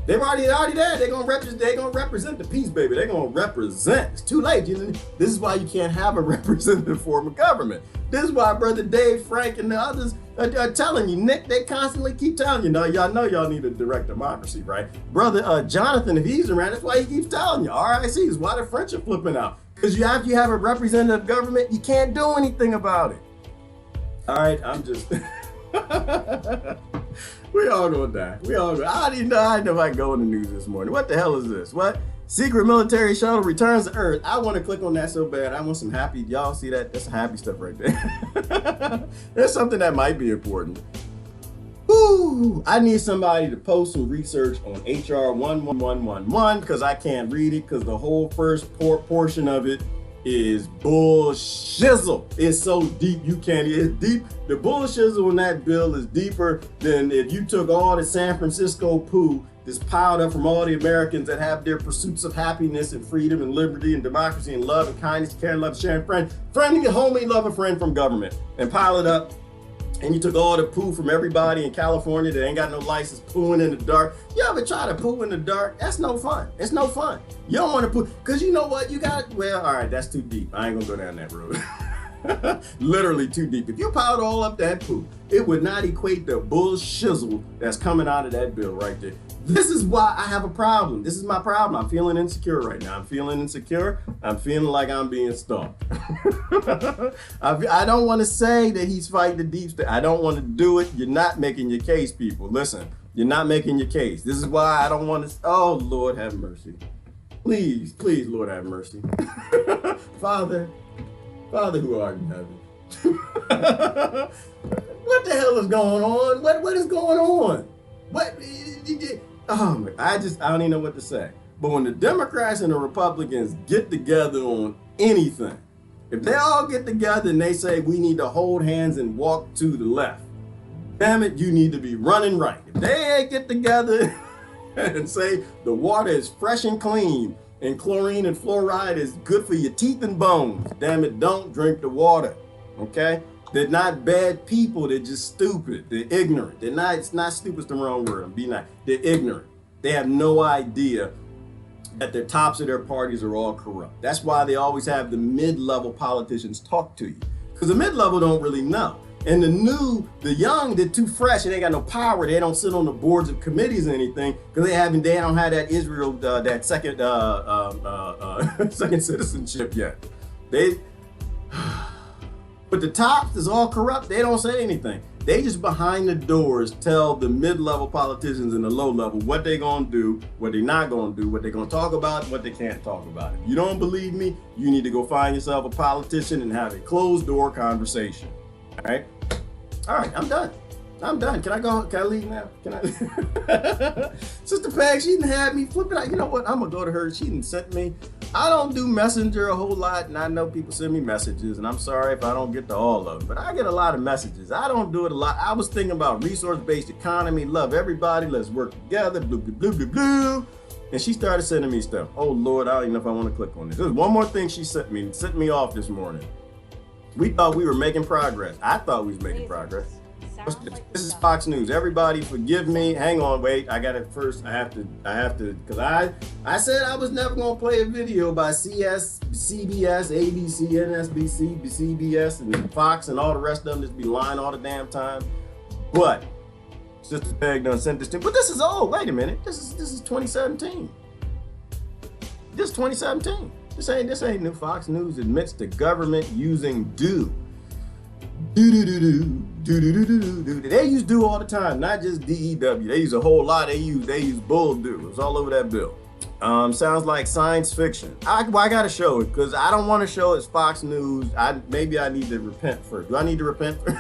They're already there. They're gonna represent the peace, baby. They're gonna represent. It's too late. This is why you can't have a representative form of government. This is why Brother Dave, Frank, and the others are telling you, Nick. They constantly keep telling you. Y'all know y'all need a direct democracy, right? Brother Jonathan, if he's around, that's why he keeps telling you. RIC is why the French are flipping out. Because you have a representative government, you can't do anything about it. All right, I'm just. We all gonna die. I didn't know if I could go in the news this morning. What the hell is this? What? Secret military shuttle returns to Earth. I want to click on that so bad. I want some happy. Y'all see that? That's some happy stuff right there. There's something that might be important. Woo! I need somebody to post some research on HR 11111 because I can't read it because the whole first portion of it is bullshizzle. It's so deep you can't. It's deep. The bullshizzle in that bill is deeper than if you took all the San Francisco poo that's piled up from all the Americans that have their pursuits of happiness and freedom and liberty and democracy and love and kindness, caring, love, sharing, friend, homie, love a friend from government, and pile it up and you took all the poo from everybody in California that ain't got no license pooing in the dark. You ever try to poo in the dark? That's no fun. It's no fun. You don't want to poo, because you know what? You got, well, all right, that's too deep. I ain't gonna go down that road. Literally too deep. If you piled all up that poo, it would not equate the bull shizzle that's coming out of that bill right there. This is why I have a problem. This is my problem. I'm feeling insecure right now. I'm feeling insecure. I'm feeling like I'm being stalked. I don't want to say that he's fighting the deep state. I don't want to do it. You're not making your case, people. Listen, you're not making your case. This is why I don't want to. Oh, Lord, have mercy. Please, please, Lord, have mercy. Father who art in heaven. What the hell is going on? What is going on? What? Oh, I don't even know what to say. But when the Democrats and the Republicans get together on anything, if they all get together and they say we need to hold hands and walk to the left, damn it, you need to be running right. If they get together and say the water is fresh and clean and chlorine and fluoride is good for your teeth and bones, damn it, don't drink the water, okay? They're not bad people, they're just stupid, they're ignorant. They're not, it's not stupid's the wrong word, be nice. They're ignorant. They have no idea that the tops of their parties are all corrupt. That's why they always have the mid-level politicians talk to you. Because the mid-level don't really know. And the young, they're too fresh and they got no power. They don't sit on the boards of committees or anything because they don't have that Israel, that second, second citizenship yet. But the tops is all corrupt. They don't say anything. They just behind the doors tell the mid-level politicians and the low level what they're gonna do, what they're not gonna do, what they're gonna talk about, what they can't talk about. If you don't believe me, you need to go find yourself a politician and have a closed door conversation. All right? All right, I'm done. I'm done. Can I go? Can I leave now? Can I? Sister Peg, she didn't have me flipping out. You know what? I'm gonna go to her. She didn't send me. I don't do Messenger a whole lot, and I know people send me messages, and I'm sorry if I don't get to all of them, but I get a lot of messages. I don't do it a lot. I was thinking about resource-based economy, love everybody, let's work together, blue, blue, blue, blue, blue. And she started sending me stuff. Oh Lord, I don't even know if I want to click on this. There's one more thing she sent me off this morning. We thought we were making progress. I thought we was making progress. This is Fox News. Everybody forgive me. Hang on, wait. I got it first. I have to, because I said I was never going to play a video by CS, CBS, ABC, NSBC, CBS, and Fox, and all the rest of them just be lying all the damn time. But Sister Peg done sent this to me. But this is old. Wait a minute. This is 2017. This is 2017. This ain't new. Fox News admits the government using do. They use do all the time, not just DEW. They use a whole lot. They use bull do. It's all over that bill. Sounds like science fiction. I gotta show it because I don't want to show it's Fox News. Maybe I need to repent first. Do I need to repent first?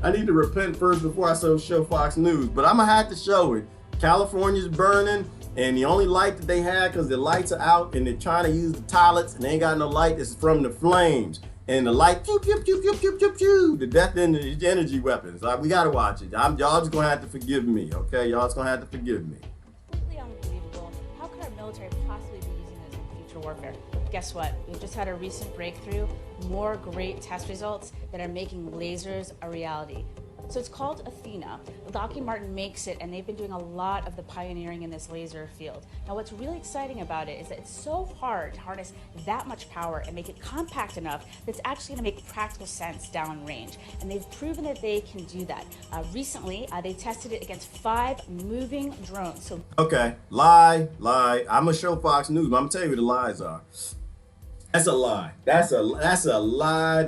I need to repent first before I show Fox News. But I'm gonna have to show it. California's burning, and the only light that they had because the lights are out, and they're trying to use the toilets, and they ain't got no light. It's from the flames. And the light, pew, pew, pew, pew, pew, pew, pew, the death energy weapons. Like, we gotta watch it. Y'all just gonna have to forgive me, okay? Y'all just gonna have to forgive me. Completely unbelievable. How could our military possibly be using this in future warfare? Guess what? We've just had a recent breakthrough, more great test results that are making lasers a reality. So it's called Athena. Lockheed Martin makes it, and they've been doing a lot of the pioneering in this laser field. Now, what's really exciting about it is that it's so hard to harness that much power and make it compact enough that it's actually going to make practical sense downrange. And they've proven that they can do that. Recently, they tested it against 5 moving drones. So okay, lie. I'm gonna show Fox News, but I'm gonna tell you what the lies are. That's a lie. That's a lie.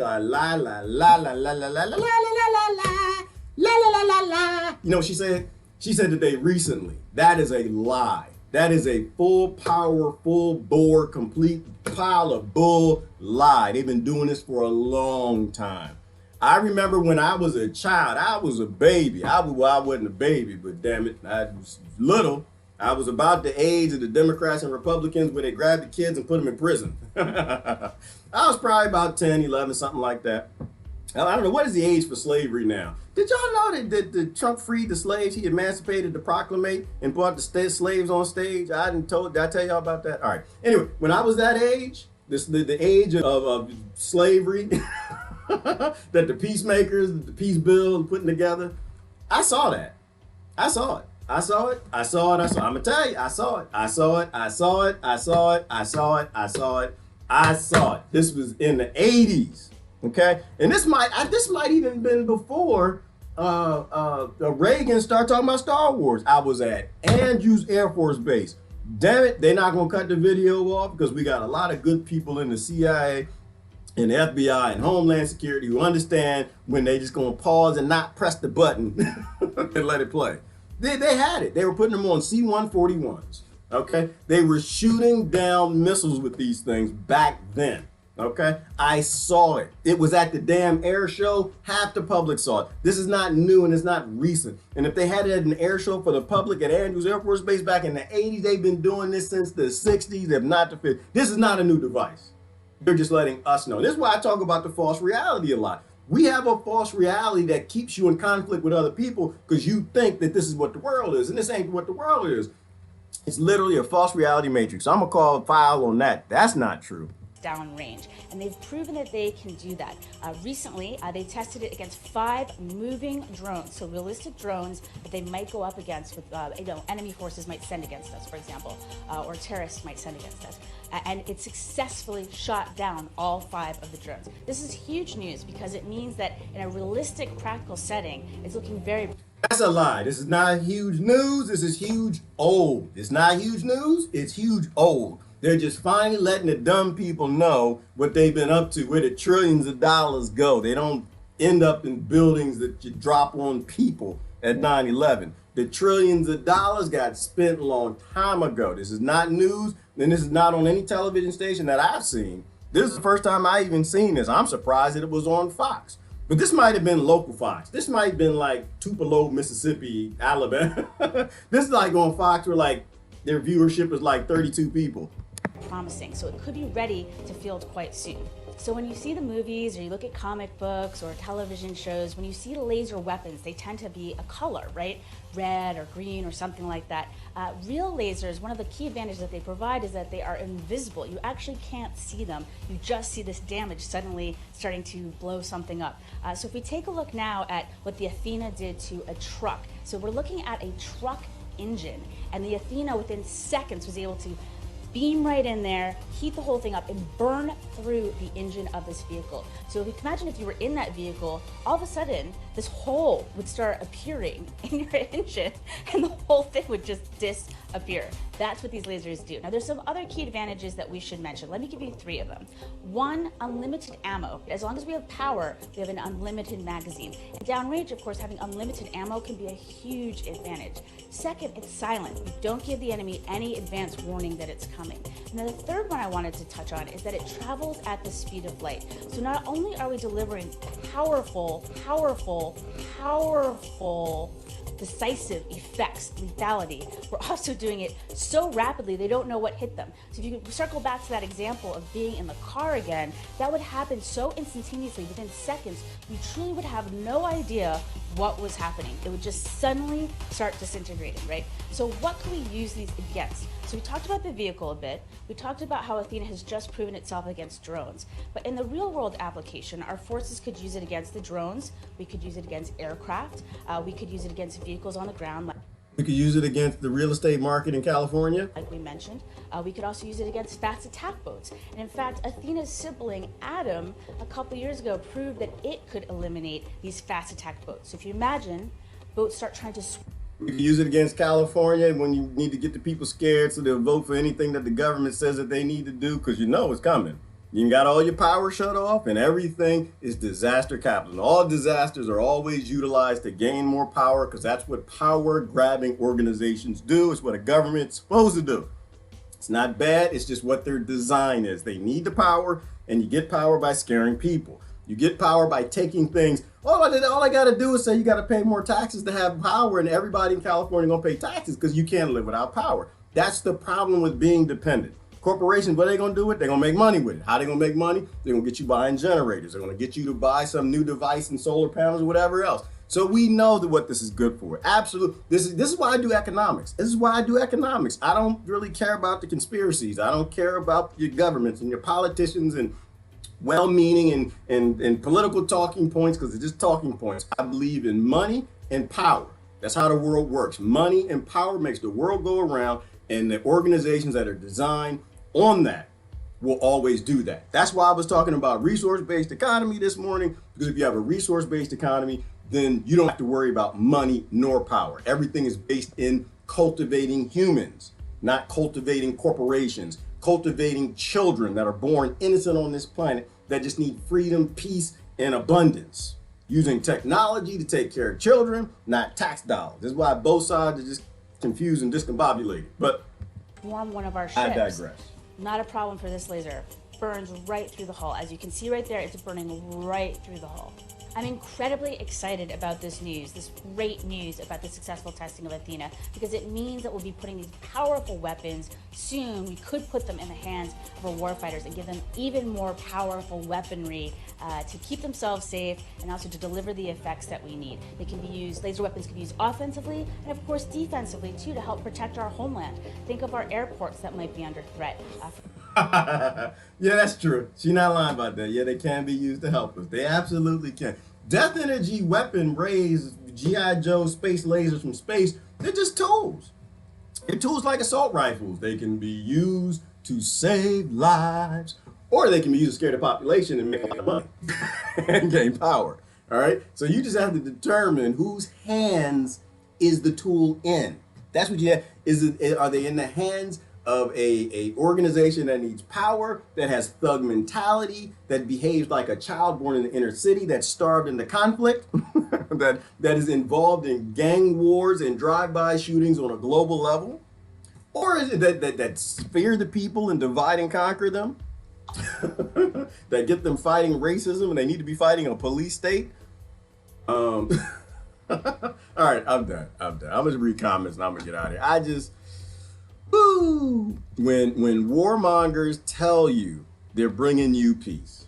La. You know what she said? She said today recently. That is a lie. That is a full power, full bore, complete pile of bull lie. They've been doing this for a long time. I remember when I was a child, I was a baby. I wasn't a baby, but damn it, I was little. I was about the age of the Democrats and Republicans where they grabbed the kids and put them in prison. I was probably about 10, 11, something like that. I don't know, what is the age for slavery now? Did y'all know that Trump freed the slaves? He emancipated the proclamate and brought the slaves on stage? Did I tell y'all about that? All right. Anyway, when I was that age, the age of slavery, that the peacemakers, the peace build putting together. I saw that. I saw it. I saw it. I saw it. I saw it. I'm gonna tell you, I saw it. I saw it. I saw it. I saw it. I saw it. I saw it. I saw it. This was in the 80s. Okay, and this might even been before Reagan started talking about Star Wars. I was at Andrews Air Force Base. Damn it, they're not gonna cut the video off because we got a lot of good people in the CIA and the FBI and Homeland Security who understand when they just gonna pause and not press the button and let it play. They had it. They were putting them on C-141s. Okay, they were shooting down missiles with these things back then. Okay, I saw it. It was at the damn air show. Half the public saw it. This is not new and it's not recent. And if they had it at an air show for the public at Andrews Air Force Base back in the 80s, they've been doing this since the 60s, if not the 50s. This is not a new device. They're just letting us know. This is why I talk about the false reality a lot. We have a false reality that keeps you in conflict with other people because you think that this is what the world is, and this ain't what the world is. It's literally a false reality matrix. So I'm gonna call a foul on that. That's not true. Downrange, and they've proven that they can do that. Recently, they tested it against 5 moving drones, so realistic drones that they might go up against with, enemy forces might send against us, for example, or terrorists might send against us. And it successfully shot down all 5 of the drones. This is huge news because it means that in a realistic, practical setting, it's looking very... That's a lie. This is not huge news. This is huge old. It's not huge news. It's huge old. They're just finally letting the dumb people know what they've been up to, where the trillions of dollars go. They don't end up in buildings that you drop on people at 9/11. The trillions of dollars got spent a long time ago. This is not news, and this is not on any television station that I've seen. This is the first time I even seen this. I'm surprised that it was on Fox. But this might have been local Fox. This might have been like Tupelo, Mississippi, Alabama. This is like on Fox where like their viewership is like 32 people. Promising, so it could be ready to field quite soon. So when you see the movies or you look at comic books or television shows, when you see laser weapons, they tend to be a color, right? Red or green or something like that. Real lasers, one of the key advantages that they provide is that they are invisible. You actually can't see them. You just see this damage suddenly starting to blow something up. So if we take a look now at what the Athena did to a truck. So we're looking at a truck engine, and the Athena within seconds was able to beam right in there, heat the whole thing up, and burn through the engine of this vehicle. So if you can imagine if you were in that vehicle, all of a sudden, this hole would start appearing in your engine, and the whole thing would just disappear. That's what these lasers do. Now, there's some other key advantages that we should mention. Let me give you 3 of them. 1, unlimited ammo. As long as we have power, we have an unlimited magazine. And downrange, of course, having unlimited ammo can be a huge advantage. Second, it's silent. You don't give the enemy any advance warning that it's coming. And then the third one I wanted to touch on is that it travels at the speed of light. So not only are we delivering powerful, decisive effects, lethality, we're also doing it so rapidly they don't know what hit them. So if you could circle back to that example of being in the car again, that would happen so instantaneously, within seconds, you truly would have no idea what was happening. It would just suddenly start disintegrating, right? So what can we use these against? So we talked about the vehicle a bit. We talked about how Athena has just proven itself against drones. But in the real world application, our forces could use it against the drones. We could use it against aircraft. We could use it against vehicles on the ground. We could use it against the real estate market in California. Like we mentioned. We could also use it against fast attack boats. And in fact, Athena's sibling, Adam, a couple years ago proved that it could eliminate these fast attack boats. So if you imagine, boats start trying to swim. You can use it against California when you need to get the people scared so they'll vote for anything that the government says that they need to do because you know it's coming. You got all your power shut off and everything is disaster capital. And all disasters are always utilized to gain more power because that's what power grabbing organizations do. It's what a government's supposed to do. It's not bad. It's just what their design is. They need the power, and you get power by scaring people. You get power by taking things. All I got to do is say you got to pay more taxes to have power, and everybody in California going to pay taxes because you can't live without power. That's the problem with being dependent. Corporations, what are they going to do with it? They're going to make money with it. How are they going to make money? They're going to get you buying generators. They're going to get you to buy some new device and solar panels or whatever else. So we know that what this is good for. Absolutely. This is why I do economics. This is why I do economics. I don't really care about the conspiracies. I don't care about your governments and your politicians and well-meaning and political talking points, because it's just talking points. I believe in money and power. That's how the world works. Money and power makes the world go around, and the organizations that are designed on that will always do that. That's why I was talking about resource-based economy this morning, because if you have a resource-based economy, then you don't have to worry about money nor power. Everything is based in cultivating humans, not cultivating corporations, cultivating children that are born innocent on this planet that just need freedom, peace, and abundance. Using technology to take care of children, not tax dollars. This is why both sides are just confused and discombobulated. But Warm one of our ships. I digress. Not a problem for this laser. Burns right through the hull. As you can see right there, it's burning right through the hull. I'm incredibly excited about this news, this great news about the successful testing of Athena, because it means that we'll be putting these powerful weapons soon. We could put them in the hands of our warfighters and give them even more powerful weaponry to keep themselves safe and also to deliver the effects that we need. They can be used, laser weapons can be used offensively and of course defensively too, to help protect our homeland. Think of our airports that might be under threat. Yeah, that's true. She's not lying about that. Yeah, they can be used to help us. They absolutely can. Death energy weapon rays, G.I. Joe space lasers from space, they're just tools. They're tools like assault rifles. They can be used to save lives, or they can be used to scare the population and make a lot of money and gain power. All right? So you just have to determine whose hands is the tool in. That's what you have. Are they in the hands of a organization that needs power, that has thug mentality, that behaves like a child born in the inner city, that's starved into conflict, that is involved in gang wars and drive-by shootings on a global level? Or is it that fear the people and divide and conquer them? That get them fighting racism and they need to be fighting a police state? All right, I'm done. I'm gonna read comments and I'm gonna get out of here. Woo! When warmongers tell you they're bringing you peace,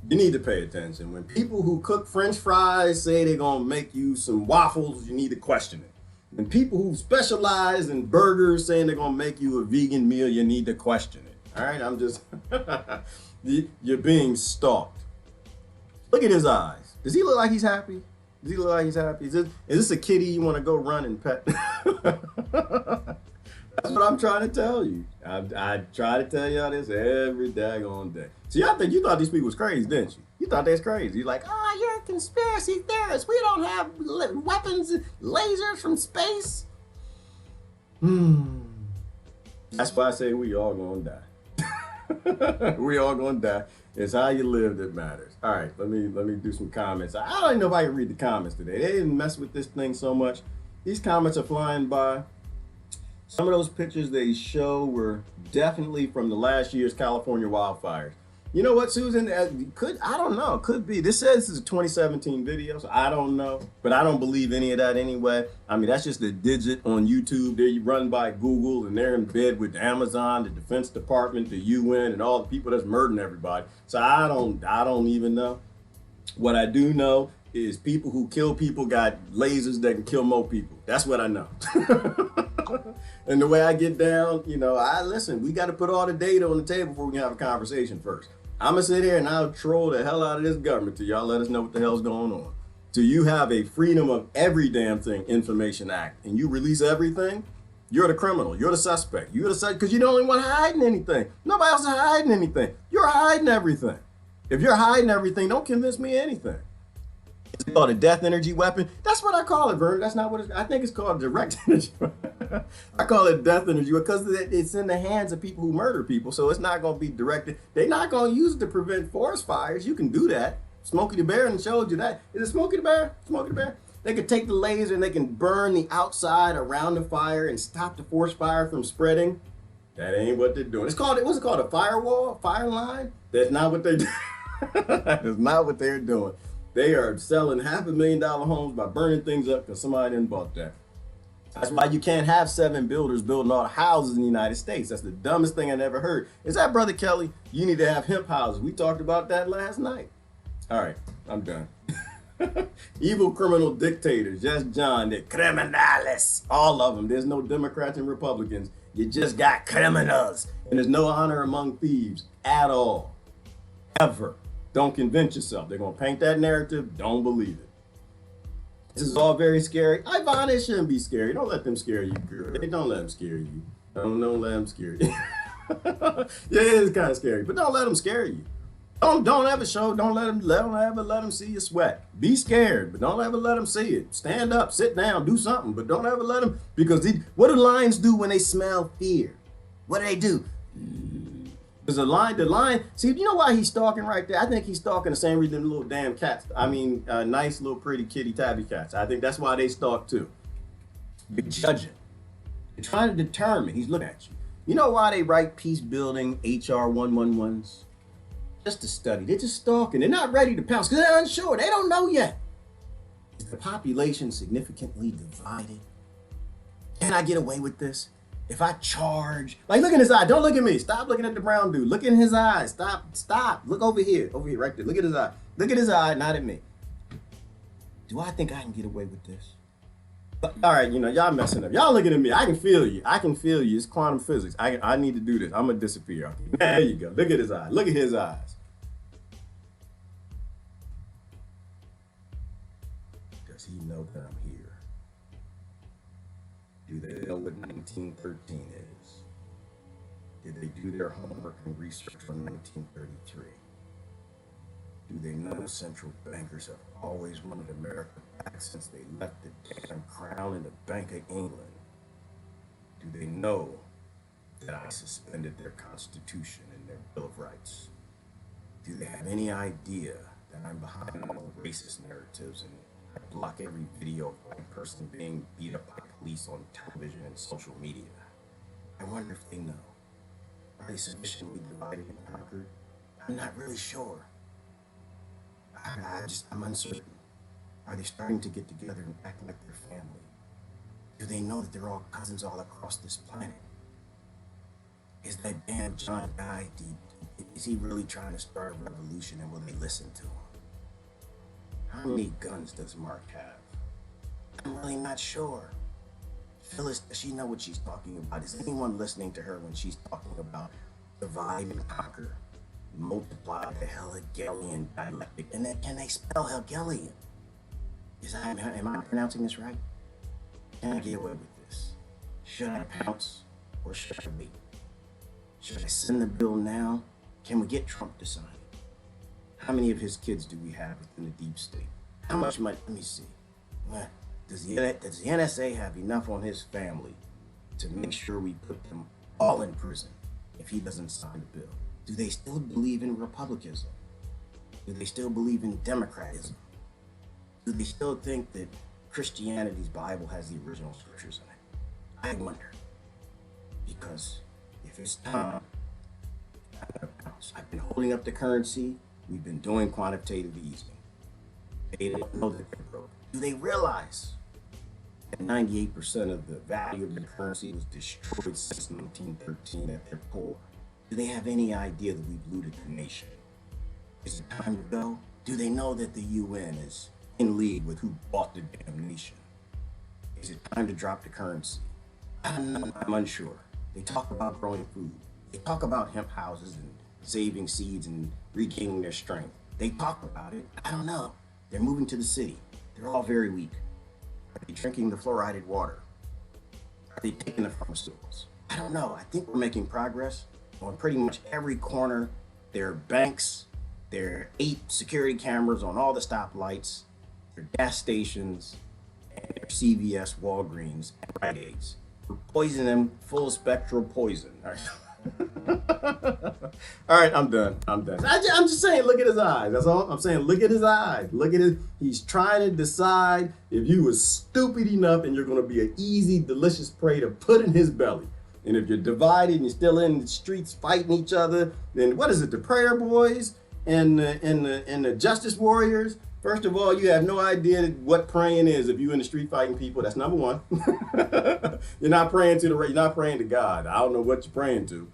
you need to pay attention. When people who cook French fries say they're gonna make you some waffles, you need to question it. When people who specialize in burgers saying they're gonna make you a vegan meal, you need to question it. All right, I'm just, you're being stalked. Look at his eyes. Does he look like he's happy? Does he look like he's happy? Is this a kitty you want to go run and pet? That's what I'm trying to tell you. I try to tell y'all this every daggone day. See, you thought these people was crazy, didn't you? You thought they was crazy. You're like, oh, you're a conspiracy theorist. We don't have weapons, lasers from space. That's why I say we all gonna die. We all gonna die. It's how you live that matters. All right, let me do some comments. I don't even know if I can read the comments today. They didn't mess with this thing so much. These comments are flying by. Some of those pictures they show were definitely from the last year's California wildfires. You know what, Susan? I don't know. Could be. This says this is a 2017 video, so I don't know. But I don't believe any of that anyway. I mean, that's just a digit on YouTube. They're run by Google, and they're in bed with Amazon, the Defense Department, the UN, and all the people that's murdering everybody. So I don't even know. What I do know is people who kill people got lasers that can kill more people. That's what I know. And the way I get down, listen, we got to put all the data on the table before we can have a conversation first. I'm going to sit here and I'll troll the hell out of this government till y'all let us know what the hell's going on. Till you have a Freedom of Every Damn Thing Information Act and you release everything, you're the criminal. You're the suspect. You're the suspect because you're the only one hiding anything. Nobody else is hiding anything. You're hiding everything. If you're hiding everything, don't convince me anything. Is it called a death energy weapon? That's what I call it, Vern. That's not what I think it's called, direct energy. I call it death energy because it's in the hands of people who murder people, so it's not going to be directed. They're not going to use it to prevent forest fires. You can do that. Smokey the Bear showed you that. Is it Smokey the Bear? Smokey the Bear? They can take the laser and they can burn the outside around the fire and stop the forest fire from spreading. That ain't what they're doing. What's it called? A firewall? Fire line? That's not what they're doing. That is not what they're doing. They are selling $500,000 homes by burning things up because somebody didn't bought that. That's why you can't have 7 builders building all the houses in the United States. That's the dumbest thing I never heard. Is that Brother Kelly? You need to have hemp houses. We talked about that last night. All right, I'm done. Evil criminal dictators, just John, they're criminales. All of them. There's no Democrats and Republicans. You just got criminals. And there's no honor among thieves at all. Ever. Don't convince yourself. They're going to paint that narrative. Don't believe it. This is all very scary. Ivana, it shouldn't be scary. Don't let them scare you, girl. Don't let them scare you. Don't let them scare you. Yeah, it is kind of scary, but don't let them scare you. Don't ever show. Don't ever let them see you sweat. Be scared, but don't ever let them see it. Stand up, sit down, do something, but don't ever let them, because what do lions do when they smell fear? What do? Because the lion, see, you know why he's stalking right there? I think he's stalking the same reason the little damn cats. I mean, nice little pretty kitty tabby cats. I think that's why they stalk too. They're judging. They're trying to determine. He's looking at you. You know why they write Peacebuilding HR 111s? Just to study. They're just stalking. They're not ready to pounce because they're unsure. They don't know yet. Is the population significantly divided? Can I get away with this? If I charge, like, look in his eye. Don't look at me. Stop looking at the brown dude. Look in his eyes. Stop. Look over here, right there. Look at his eye. Look at his eye, not at me. Do I think I can get away with this? But, all right, y'all messing up. Y'all looking at me. I can feel you. It's quantum physics. I need to do this. I'm gonna disappear. There you go. Look at his eye. Look at his eyes. Does he know that I'm here? Do they know what 1913 is? Did they do their homework and research on 1933? Do they know central bankers have always wanted America back since they left the damn crown in the Bank of England? Do they know that I suspended their Constitution and their Bill of Rights? Do they have any idea that I'm behind all the racist narratives and I block every video of a white person being beat up by police on television and social media? I wonder if they know. Are they sufficiently divided and conquered? I'm not really sure. I'm uncertain. Are they starting to get together and act like their family? Do they know that they're all cousins all across this planet? Is that damn John guy, is he really trying to start a revolution, and will they listen to him? How many guns does Mark have? I'm really not sure. Phyllis, does she know what she's talking about? Is anyone listening to her when she's talking about divide and conquer? Multiply the Hegelian dialectic, and then can they spell Hegelian? Am I pronouncing this right? Can I get away with this? Should I pounce or should I wait? Should I send the bill now? Can we get Trump to sign it? How many of his kids do we have within the deep state? How much money? Let me see. Does the NSA have enough on his family to make sure we put them all in prison if he doesn't sign the bill? Do they still believe in republicanism? Do they still believe in democratism? Do they still think that Christianity's Bible has the original scriptures in it? I wonder. Because if it's time, I've been holding up the currency. We've been doing quantitative easing. They don't know that they're broke. Do they realize that 98% of the value of the currency was destroyed since 1913 at their core? Do they have any idea that we've looted the nation? Is it time to go? Do they know that the UN is in league with who bought the damn nation? Is it time to drop the currency? I'm unsure. They talk about growing food. They talk about hemp houses and saving seeds and regaining their strength. They talk about it. I don't know. They're moving to the city. They're all very weak. Are they drinking the fluoridated water? Are they taking the pharmaceuticals? I don't know. I think we're making progress on pretty much every corner. There are banks. There are 8 security cameras on all the stoplights. There are gas stations. And there are CVS, Walgreens, and Rite Aids. We're poisoning them full spectral poison. All right, I'm done. I'm just saying, look at his eyes. That's all I'm saying. Look at his eyes. Look at his. He's trying to decide if you were stupid enough and you're going to be an easy, delicious prey to put in his belly. And if you're divided and you're still in the streets fighting each other, then what is it? The prayer boys and the justice warriors. First of all, you have no idea what praying is if you're in the street fighting people. That's number one. You're not praying to God. I don't know what you're praying to.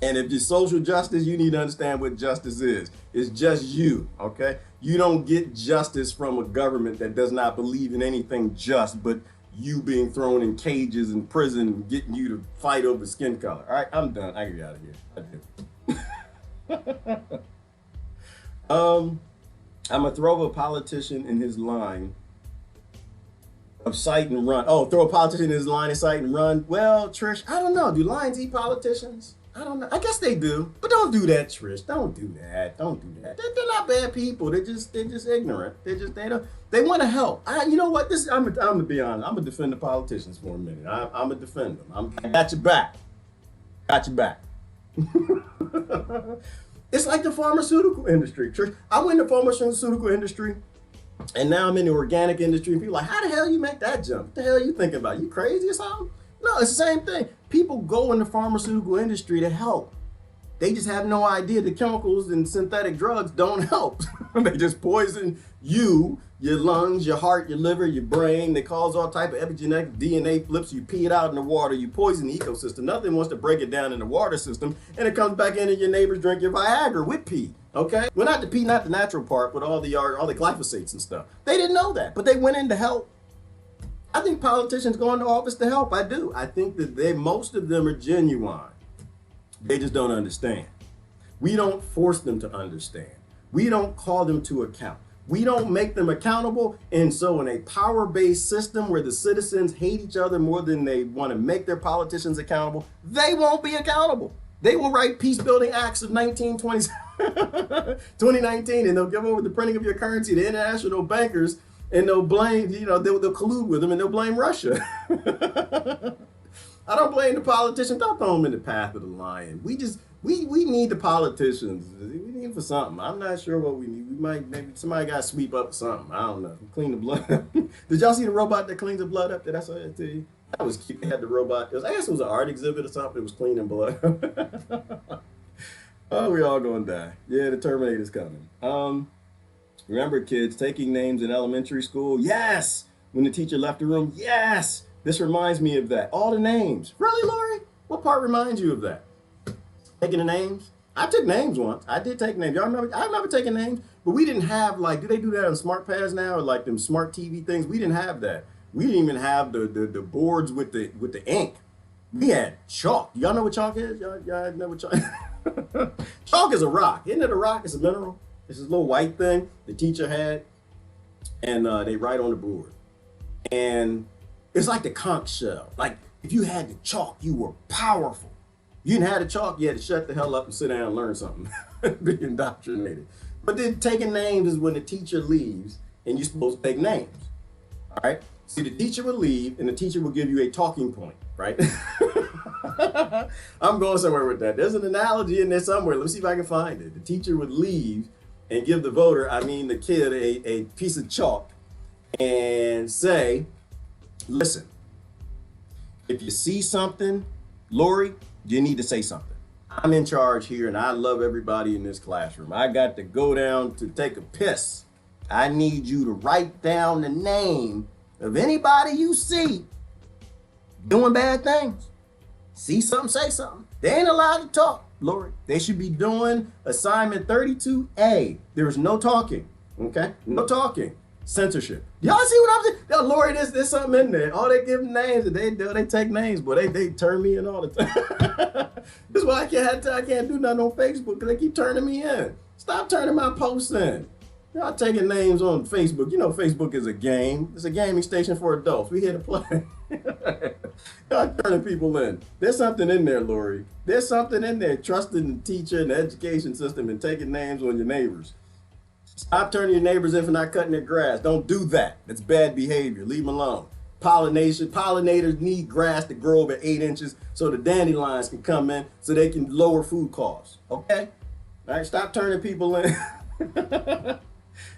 And if you're social justice, you need to understand what justice is. It's just you, okay? You don't get justice from a government that does not believe in anything just, but you being thrown in cages in prison and getting you to fight over skin color. All right, I'm done. I can get out of here. I do. I'm gonna throw a politician in his line of cite and run. Oh, throw a politician in his line of cite and run. Well, Trish, I don't know. Do lions eat politicians? I don't know. I guess they do, but don't do that, Trish. Don't do that. Don't do that. They're not bad people. They're just ignorant. They want to help. You know what? I'm gonna be honest. I'm gonna defend the politicians for a minute. I'm gonna defend them. I got your back. Got your back. It's like the pharmaceutical industry, Trish. I went in the pharmaceutical industry, and now I'm in the organic industry. And people are like, how the hell you make that jump? What the hell are you thinking about? You crazy or something? No, it's the same thing. People go in the pharmaceutical industry to help. They just have no idea the chemicals and synthetic drugs don't help. They just poison you, your lungs, your heart, your liver, your brain. They cause all type of epigenetic DNA flips. You pee it out in the water. You poison the ecosystem. Nothing wants to break it down in the water system, and it comes back in and your neighbors drink your Viagra with pee. Okay? Well, not the pee, not the natural part, but all the glyphosates and stuff. They didn't know that, but they went in to help. I think politicians go into office to help. I do. I think that most of them are genuine. They just don't understand. We don't force them to understand. We don't call them to account. We don't make them accountable. And so in a power-based system where the citizens hate each other more than they want to make their politicians accountable, they won't be accountable. They will write Peacebuilding Acts of 2019, and they'll give over the printing of your currency to international bankers, and they'll blame, they'll collude with them, and they'll blame Russia. I don't blame the politicians. Don't throw them in the path of the lion. We need the politicians. We need them for something. I'm not sure what we need. Maybe somebody got to sweep up something. I don't know. Clean the blood up. Did y'all see the robot that cleans the blood up? Did I say that to you? That was cute. They had the robot. I guess it was an art exhibit or something. It was cleaning blood. Oh, we all gonna die. Yeah, the Terminator's coming. Remember, kids, taking names in elementary school? Yes! When the teacher left the room? Yes! This reminds me of that. All the names. Really, Lori? What part reminds you of that? Taking the names? I took names once. I did take names. Y'all remember? I remember taking names, but we didn't have, do they do that on smart pads now, or like them smart TV things? We didn't have that. We didn't even have the boards with the ink. We had chalk. Y'all know what chalk is? Y'all know what chalk is? Chalk is a rock. Isn't it a rock? It's a mineral. It's this little white thing the teacher had, and they write on the board. And it's like the conch shell. Like, if you had the chalk, you were powerful. You didn't have the chalk, you had to shut the hell up and sit down and learn something. Be indoctrinated. But then taking names is when the teacher leaves and you're supposed to take names. All right? See, the teacher will leave and the teacher will give you a talking point, right? I'm going somewhere with that. There's an analogy in there somewhere. Let's see if I can find it. The teacher would leave and give the kid, a piece of chalk and say, listen, if you see something, Lori, you need to say something. I'm in charge here and I love everybody in this classroom. I got to go down to take a piss. I need you to write down the name of anybody you see doing bad things. See something, say something. They ain't allowed to talk, Lori. They should be doing assignment 32A. There's no talking, okay? No talking. Censorship. Y'all see what I'm saying? Yo, Lori, there's something in there. Oh, they give names and they take names, but they turn me in all the time. That's why I can't do nothing on Facebook, because they keep turning me in. Stop turning my posts in. Y'all taking names on Facebook. You know Facebook is a game. It's a gaming station for adults. We here to play. Y'all turning people in. There's something in there, Lori. There's something in there. Trusting the teacher and the education system and taking names on your neighbors. Stop turning your neighbors in for not cutting their grass. Don't do that. That's bad behavior. Leave them alone. Pollinators need grass to grow over 8 inches so the dandelions can come in so they can lower food costs. Okay? All right, stop turning people in.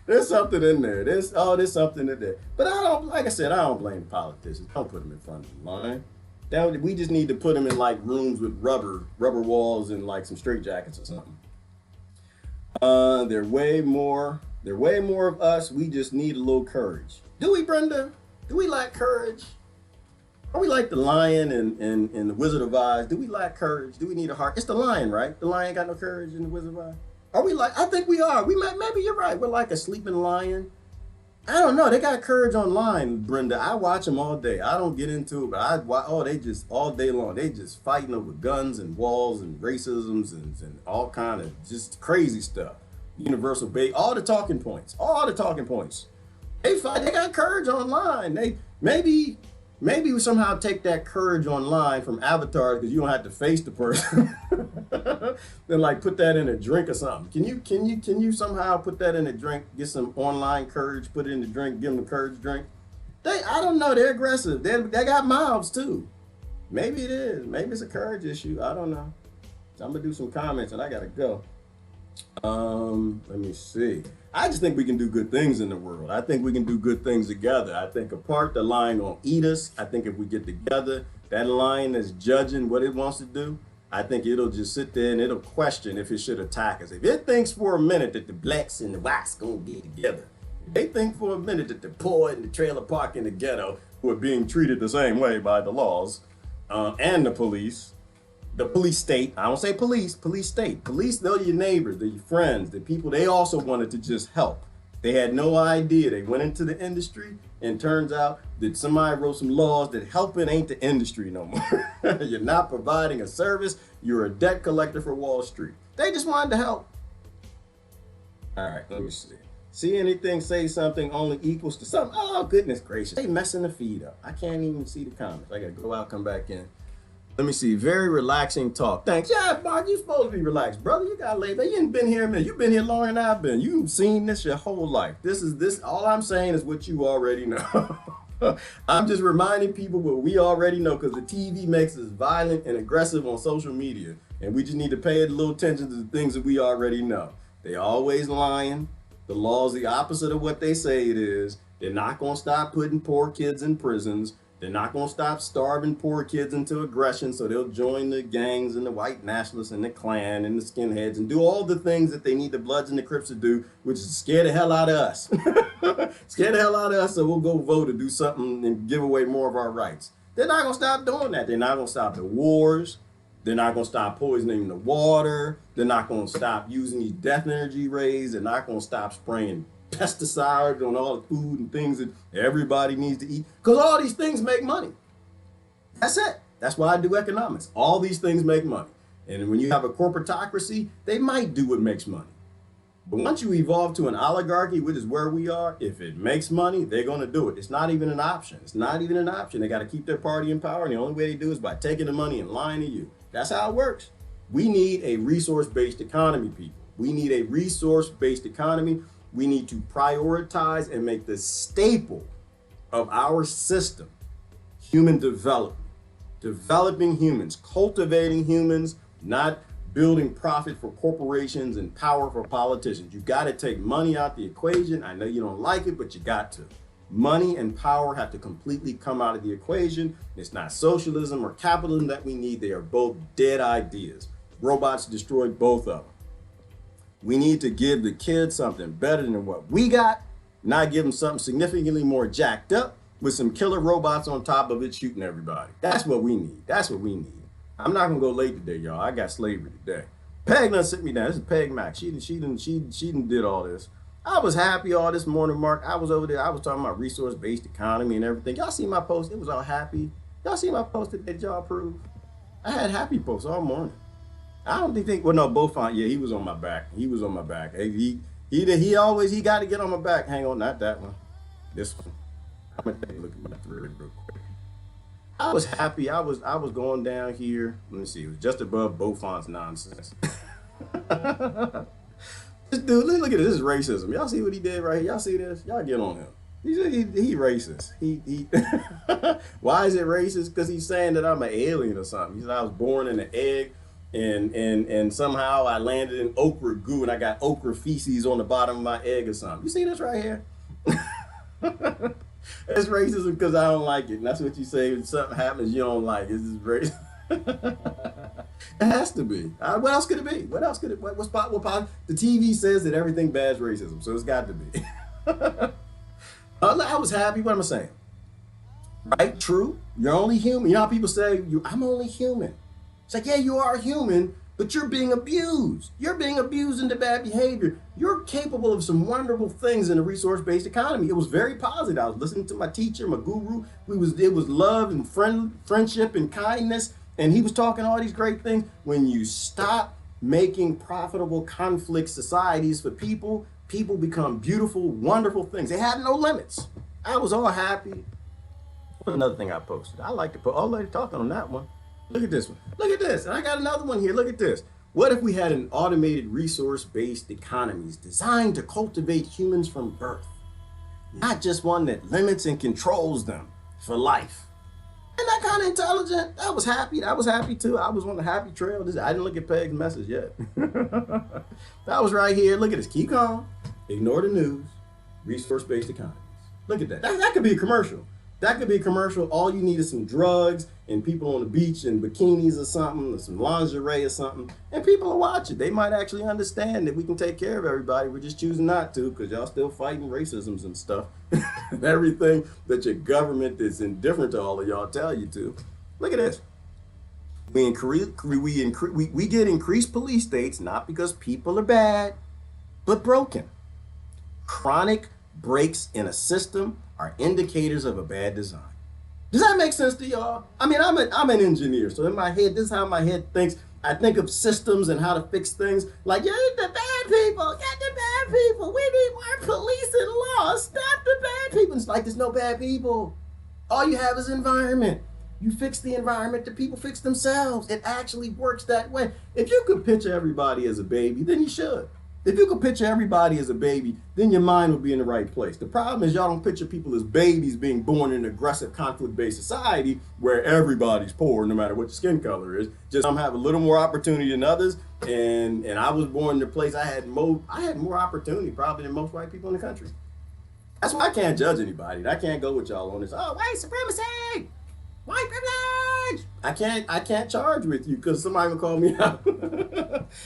There's something in there. There's something in there. But like I said, I don't blame the politicians. Don't put them in front of the line. We just need to put them in like rooms with rubber walls and like some straitjackets or something. They're way more of us. We just need a little courage. Do we, Brenda? Do we lack courage? Are we like the lion and the Wizard of Oz? Do we lack courage? Do we need a heart? It's the lion, right? The lion got no courage in the Wizard of Oz. Are we like? I think we are. Maybe you're right. We're like a sleeping lion. I don't know. They got courage online, Brenda. I watch them all day. I don't get into it, but they just all day long. They just fighting over guns and walls and racisms and all kind of just crazy stuff. universal base, all the talking points, all the talking points. They fight, they got courage online. They maybe we somehow take that courage online from avatars because you don't have to face the person. Then like put that in a drink or something. Can you somehow put that in a drink, get some online courage, put it in the drink, give them a courage drink? I don't know, they're aggressive. They got mouths too. Maybe it is. Maybe it's a courage issue. I don't know. So I'm gonna do some comments and I gotta go. Let me see. I just think we can do good things in the world. I think we can do good things together. I think apart the lion gonna eat us. I think if we get together, that lion that's judging what it wants to do, I think it'll just sit there and it'll question if it should attack us. If it thinks for a minute that the blacks and the whites gonna get together, if they think for a minute that the poor in the trailer park in the ghetto who are being treated the same way by the laws and the police state, I don't say police state. Police, they're your neighbors, they're your friends, the people they also wanted to just help. They had no idea. They went into the industry and turns out that somebody wrote some laws that helping ain't the industry no more. You're not providing a service. You're a debt collector for Wall Street. They just wanted to help. All right, let me see. See anything, say something only equals to something. Oh, goodness gracious. They messing the feed up. I can't even see the comments. I gotta go out, come back in. Let me see. Very relaxing talk. Thanks. Yeah, Mark, you're supposed to be relaxed, brother. You got laid back. You ain't been here a minute. You've been here longer than I've been. You've seen this your whole life. This. All I'm saying is what you already know. I'm just reminding people what we already know because the TV makes us violent and aggressive on social media. And we just need to pay a little attention to the things that we already know. They always lying. The law is the opposite of what they say it is. They're not going to stop putting poor kids in prisons. They're not going to stop starving poor kids into aggression, so they'll join the gangs and the white nationalists and the Klan and the skinheads and do all the things that they need the Bloods and the Crips to do, which is scare the hell out of us. Scare the hell out of us, so we'll go vote to do something and give away more of our rights. They're not going to stop doing that. They're not going to stop the wars. They're not going to stop poisoning the water. They're not going to stop using these death energy rays. They're not going to stop spraying pesticides on all the food and things that everybody needs to eat, because all these things make money. That's it. That's why I do economics. All these things make money. And when you have a corporatocracy, they might do what makes money. But once you evolve to an oligarchy, which is where we are, if it makes money, they're going to do it. It's not even an option. It's not even an option. They got to keep their party in power. And the only way they do is by taking the money and lying to you. That's how it works. We need a resource-based economy, people. We need a resource-based economy. We need to prioritize and make the staple of our system human development. Developing humans, cultivating humans, not building profit for corporations and power for politicians. You got to take money out the equation. I know you don't like it, but you got to. Money and power have to completely come out of the equation. It's not socialism or capitalism that we need. They are both dead ideas. Robots destroyed both of them. We need to give the kids something better than what we got, not give them something significantly more jacked up with some killer robots on top of it shooting everybody. That's what we need. That's what we need. I'm not gonna go late today, y'all. I got slavery today. Peg done sit me down. This is Peg Mac. She done did all this. I was happy all this morning, Mark. I was over there. I was talking about resource-based economy and everything. Y'all see my post? It was all happy. Y'all see my post that y'all approve? I had happy posts all morning. I don't think, well, no, both fine. Yeah, he was on my back. He was on my back. He got to get on my back. Hang on, not that one. This one. I'm going to take a look at my thread real quick. I was happy. I was going down here. Let me see. It was just above Beaufont's nonsense. This dude, look at this. This is racism. Y'all see what he did right here? Y'all see this? Y'all get on him. He racist. He Why is it racist? Because he's saying that I'm an alien or something. He said I was born in an egg. And somehow I landed in okra goo and I got okra feces on the bottom of my egg or something. You see this right here? It's racism because I don't like it. And that's what you say when something happens you don't like. It's just racist. It has to be. What else could it be? What else could it? What the TV says that everything bad is racism, so it's got to be. I was happy. What am I saying? Right? True. You're only human. You know how people say, I'm only human. It's like, yeah, you are human, but you're being abused. You're being abused into bad behavior. You're capable of some wonderful things in a resource-based economy. It was very positive. I was listening to my teacher, my guru. It was love and friendship and kindness. And he was talking all these great things. When you stop making profitable conflict societies for people. People become beautiful, wonderful things. They have no limits. I was all happy. Another thing I posted. I like to put all lady talking on that one. Look at this one. Look at this. And I got another one here. Look at this. What if we had an automated resource-based economies designed to cultivate humans from birth? Not just one that limits and controls them for life. Isn't that kind of intelligent? I was happy. That was happy too. I was on the happy trail. I didn't look at Peg's message yet. That was right here. Look at this. Keep calm. Ignore the news. Resource-based economies. Look at that. That could be a commercial. That could be a commercial. All you need is some drugs and people on the beach in bikinis or something, or some lingerie or something, and people will watch it. They might actually understand that we can take care of everybody. We're just choosing not to because y'all still fighting racisms and stuff. And everything that your government is indifferent to all of y'all tell you to. Look at this. We get increased police states not because people are bad, but broken. Chronic breaks in a system are indicators of a bad design. Does that make sense to y'all? I mean, I'm an engineer, so in my head, this is how my head thinks. I think of systems and how to fix things. Like, yeah, the bad people, get the bad people. We need more police and law. Stop the bad people. It's like there's no bad people. All you have is environment. You fix the environment, the people fix themselves. It actually works that way. If you could picture everybody as a baby, then you should. If you could picture everybody as a baby, then your mind will be in the right place. The problem is y'all don't picture people as babies being born in an aggressive conflict-based society where everybody's poor, no matter what your skin color is. Just some have a little more opportunity than others. And I was born in a place I had more opportunity probably than most white people in the country. That's why I can't judge anybody. I can't go with y'all on this. Oh, white supremacy, white privilege. I can't charge with you because somebody will call me out.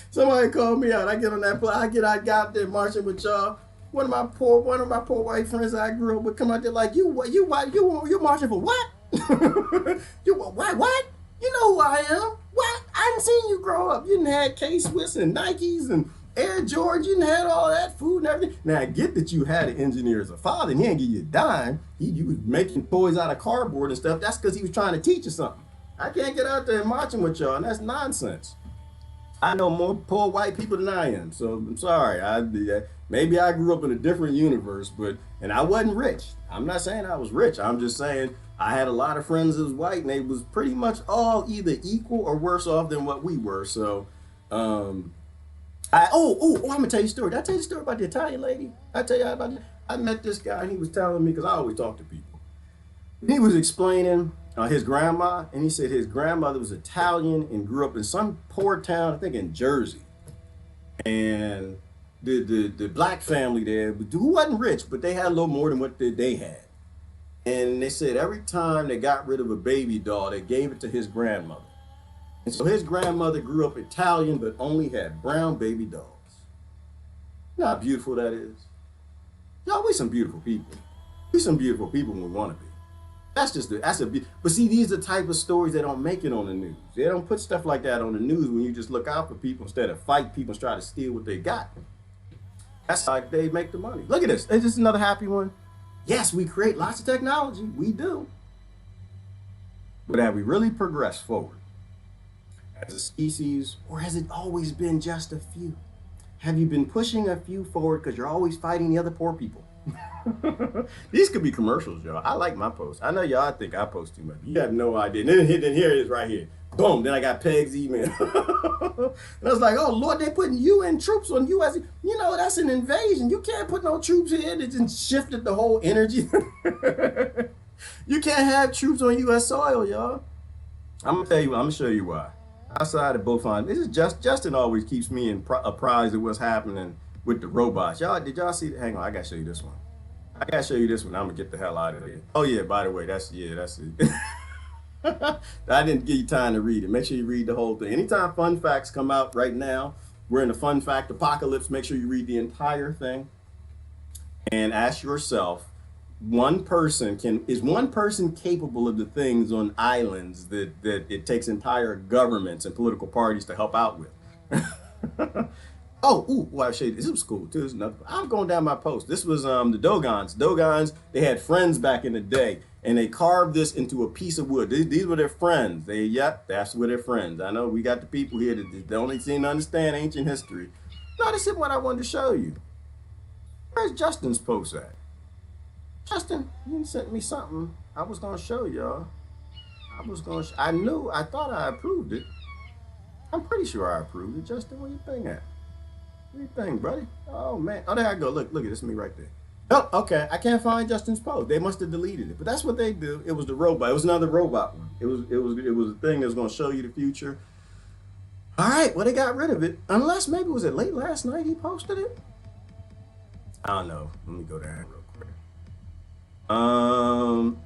Somebody called me out. I get on that plane. I got out there marching with y'all. One of my poor white friends I grew up with come out there like, you marching for what? You what? You know who I am. What? I didn't see you grow up. You didn't have K-Swiss and Nikes and Air Jordans. You didn't have all that food and everything. Now I get that you had an engineer as a father and he didn't give you a dime. He was making toys out of cardboard and stuff. That's because he was trying to teach you something. I can't get out there marching with y'all, and that's nonsense. I know more poor white people than I am, so I'm sorry. Maybe I grew up in a different universe, and I wasn't rich. I'm not saying I was rich. I'm just saying I had a lot of friends that was white, and they was pretty much all either equal or worse off than what we were. So, I'm gonna tell you a story. Did I tell you a story about the Italian lady? I tell you about that. I met this guy, and he was telling me because I always talk to people. He was explaining his grandma, and he said his grandmother was Italian and grew up in some poor town, I think in Jersey. And the black family there, who wasn't rich, but they had a little more than what they had. And they said every time they got rid of a baby doll, they gave it to his grandmother. And so his grandmother grew up Italian, but only had brown baby dolls. You know how beautiful that is? Y'all, we some beautiful people. We some beautiful people when we want to be. But see, these are the type of stories that don't make it on the news. They don't put stuff like that on the news when you just look out for people instead of fight people and try to steal what they got. That's how they make the money. Look at this. Is this another happy one? Yes, we create lots of technology. We do. But have we really progressed forward as a species, or has it always been just a few? Have you been pushing a few forward because you're always fighting the other poor people? These could be commercials, y'all. I like my posts. I know y'all think I post too much. You have no idea. And then here it is right here. Boom. Then I got Peg's email. And I was like, oh, Lord, they're putting UN troops on U.S. You know, that's an invasion. You can't put no troops here. They just shifted the whole energy. You can't have troops on U.S. soil, y'all. I'm going to tell you what. I'm going to show you why. Outside of both on this is Justin always keeps me apprised of what's happening with the robots. Did y'all see? Hang on, I gotta show you this one. I'm gonna get the hell out of here. Oh yeah, by the way, that's it. I didn't give you time to read it. Make sure you read the whole thing. Anytime fun facts come out right now, we're in a fun fact apocalypse. Make sure you read the entire thing and ask yourself, is one person capable of the things on islands that it takes entire governments and political parties to help out with? I'll show you this. This was cool too. I'm going down my post. This was the Dogons. Dogons, they had friends back in the day, and they carved this into a piece of wood. These were their friends. Yep, that's where their friends. I know we got the people here that don't seem to understand ancient history. No, this is what I wanted to show you. Where's Justin's post at? Justin, you sent me something I was gonna show y'all. I thought I approved it. I'm pretty sure I approved it. Justin, where you think at? What do you think, buddy? Oh man, oh there I go. Look at this, me right there. Oh, okay. I can't find Justin's post. They must have deleted it, but that's what they do. It was the robot. It was another robot one. It was a thing that was going to show you the future. All right. Well, they got rid of it. Unless maybe was it late last night he posted it. I don't know. Let me go down real quick.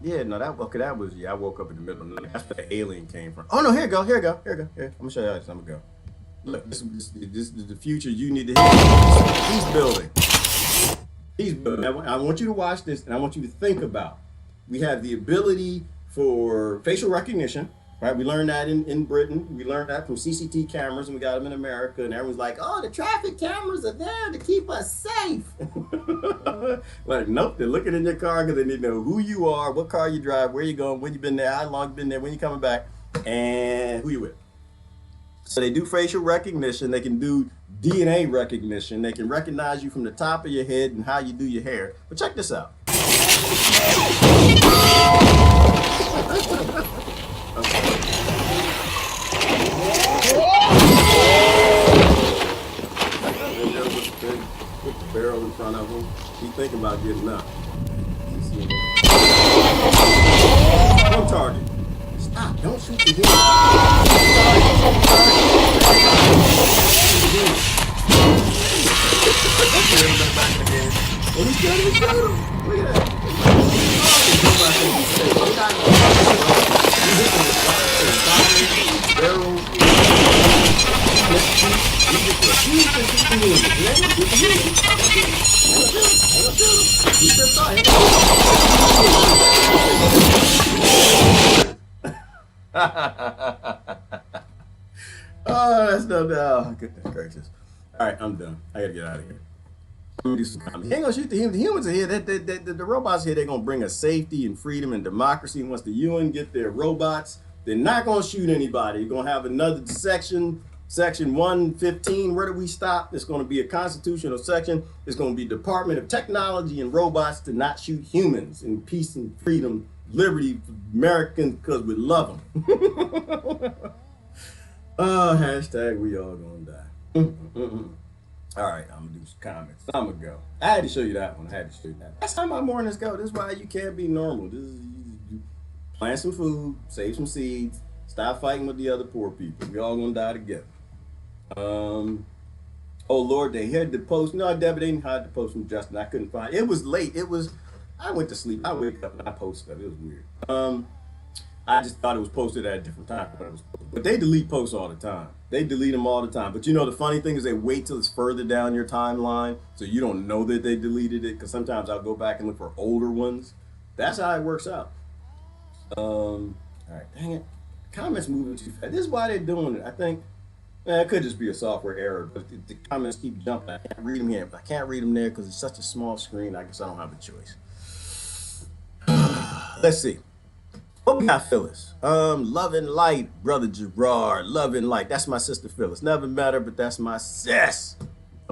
Yeah. No, that was I woke up in the middle of the night. That's where the alien came from. Oh no, here you go. Here. I'm gonna show you how this. I'm gonna go. Look, this is the future you need to hear. Peacebuilding. I want you to watch this, and I want you to think about. We have the ability for facial recognition, right? We learned that in Britain. We learned that from CCTV cameras, and we got them in America. And everyone's like, "Oh, the traffic cameras are there to keep us safe." Like, nope, they're looking in your car because they need to know who you are, what car you drive, where you going, when you've been there, how long you've been there, when you're coming back, and who you with. So they do facial recognition. They can do DNA recognition. They can recognize you from the top of your head and how you do your hair. But check this out. Put the barrel in front of him. He's thinking about getting up. One target. Stop, don't shoot the hero. He's good. Look at that. Oh, that's no doubt. Goodness gracious. All right, I'm done. I gotta get out of here. I'm gonna do some comments. He ain't gonna shoot the humans. The humans are here. The robots here. They're gonna bring us safety and freedom and democracy. Once the UN get their robots, they're not gonna shoot anybody. You're gonna have another section 115. Where do we stop? It's gonna be a constitutional section. It's gonna be Department of Technology and Robots to not shoot humans in peace and freedom. Liberty for Americans because we love them. Hashtag we all gonna die. All right, I'm gonna do some comments. I'm gonna go. I had to show you that one. That's how my mornings go. This is why you can't be normal. You plant some food, save some seeds, stop fighting with the other poor people. We all gonna die together. Oh Lord, they had the post. No, Debbie, they didn't hide the post from Justin. I couldn't find it. It was late. I went to sleep. I wake up and I post stuff. It was weird. I just thought it was posted at a different time. But they delete posts all the time. They delete them all the time. But you know, the funny thing is they wait till it's further down your timeline so you don't know that they deleted it, because sometimes I'll go back and look for older ones. That's how it works out. All right, dang it. Comments moving too fast. This is why they're doing it. I think it could just be a software error, but the comments keep jumping. I can't read them here. But I can't read them there because it's such a small screen. I guess I don't have a choice. Let's see. What we got, Phyllis? Love and light, brother Gerard. Love and light. That's my sister Phyllis. Never met her, but that's my sis.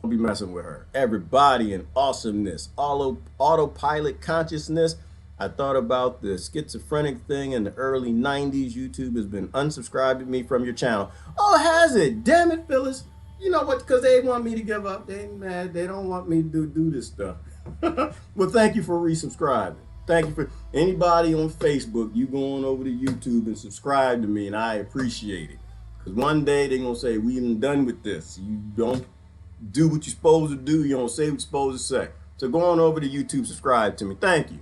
Don't be messing with her. Everybody in awesomeness. Autopilot consciousness. I thought about the schizophrenic thing in the early 90s. YouTube has been unsubscribing me from your channel. Oh, has it? Damn it, Phyllis. You know what? Because they want me to give up. They mad. They don't want me to do this stuff. Well, thank you for resubscribing. Thank you for anybody on Facebook. You go on over to YouTube and subscribe to me, and I appreciate it. Because one day they're going to say, we done with this. You don't do what you're supposed to do. You don't say what you're supposed to say. So go on over to YouTube, subscribe to me. Thank you.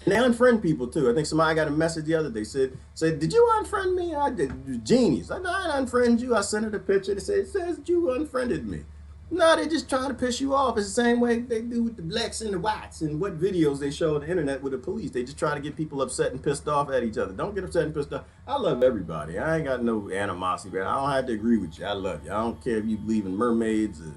And they unfriend people too. I think somebody got a message the other day said, did you unfriend me? I did. Genies. I unfriend you. I sent her the picture. They said, it says you unfriended me. No, they're just trying to piss you off. It's the same way they do with the blacks and the whites and what videos they show on the internet with the police. They just try to get people upset and pissed off at each other. Don't get upset and pissed off. I love everybody. I ain't got no animosity. I don't have to agree with you. I love you. I don't care if you believe in mermaids or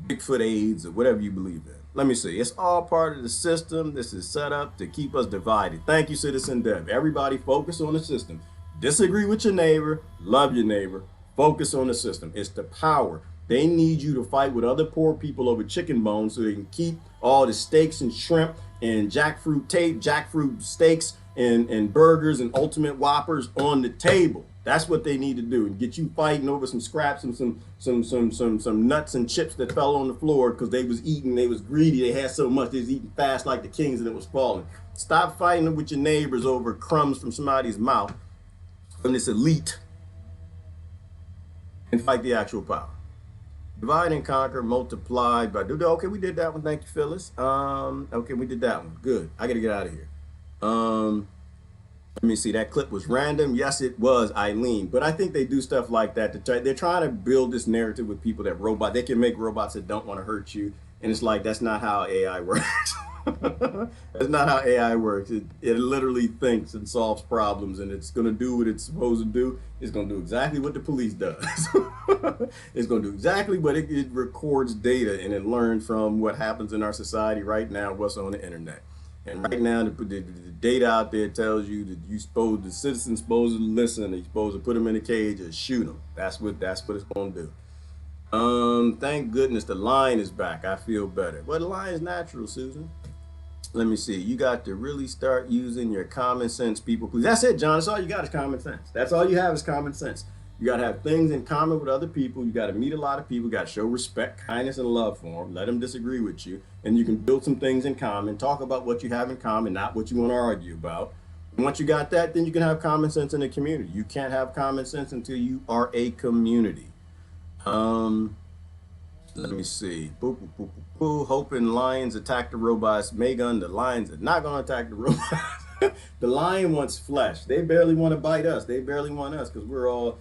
Bigfoot AIDS or whatever you believe in. Let me see. It's all part of the system. This is set up to keep us divided. Thank you, Citizen Dev. Everybody focus on the system. Disagree with your neighbor, love your neighbor, focus on the system. It's the power. They need you to fight with other poor people over chicken bones so they can keep all the steaks and shrimp and jackfruit steaks and burgers and ultimate whoppers on the table. That's what they need to do, and get you fighting over some scraps and some nuts and chips that fell on the floor because they was eating, they was greedy, they had so much, they was eating fast like the kings and it was falling. Stop fighting with your neighbors over crumbs from somebody's mouth from this elite and fight the actual power. Divide and conquer, multiply. But okay, we did that one. Thank you, Phyllis. Okay, we did that one. Good. I gotta get out of here. Let me see. That clip was random. Yes, it was, Eileen. But I think they do stuff like that to try. They're trying to build this narrative with people that they can make robots that don't want to hurt you. And it's like, that's not how AI works. That's not how AI works. It literally thinks and solves problems, and it's going to do what it's supposed to do. It's going to do exactly what the police does. It's going to do exactly what it records data, and it learns from what happens in our society right now, what's on the internet. And right now, the data out there tells you that the citizen's supposed to listen, you're supposed to put them in a cage and shoot them. That's what it's going to do. Thank goodness the lion is back. I feel better. Well, the lion is natural, Susan. Let me see. You got to really start using your common sense, people. Please. That's it, John. That's all you got is common sense. That's all you have is common sense. You got to have things in common with other people. You got to meet a lot of people. You got to show respect, kindness, and love for them. Let them disagree with you. And you can build some things in common. Talk about what you have in common, not what you want to argue about. And once you got that, then you can have common sense in a community. You can't have common sense until you are a community. Let me see. Boo, boo, boo, boo, boo. Hoping lions attack the robots. Megan, the lions are not going to attack the robots. The lion wants flesh. They barely want to bite us. They barely want us because we're all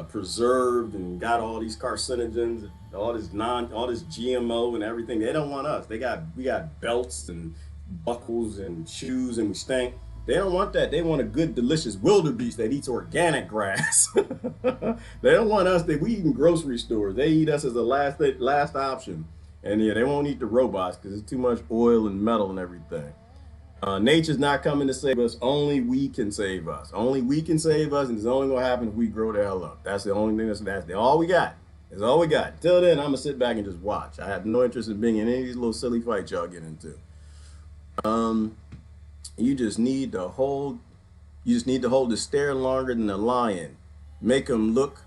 preserved and got all these carcinogens, all this GMO and everything. They don't want us. We got belts and buckles and shoes, and we stink. They don't want that. They want a good, delicious wildebeest that eats organic grass. They don't want us. We eat in grocery stores. They eat us as the last option. And yeah, they won't eat the robots because it's too much oil and metal and everything. Nature's not coming to save us. Only we can save us. Only we can save us, and it's only going to happen if we grow the hell up. That's the only thing. That's all we got. That's all we got. Until then, I'm going to sit back and just watch. I have no interest in being in any of these little silly fights y'all get into. You just need to hold the stare longer than the lion. Make them look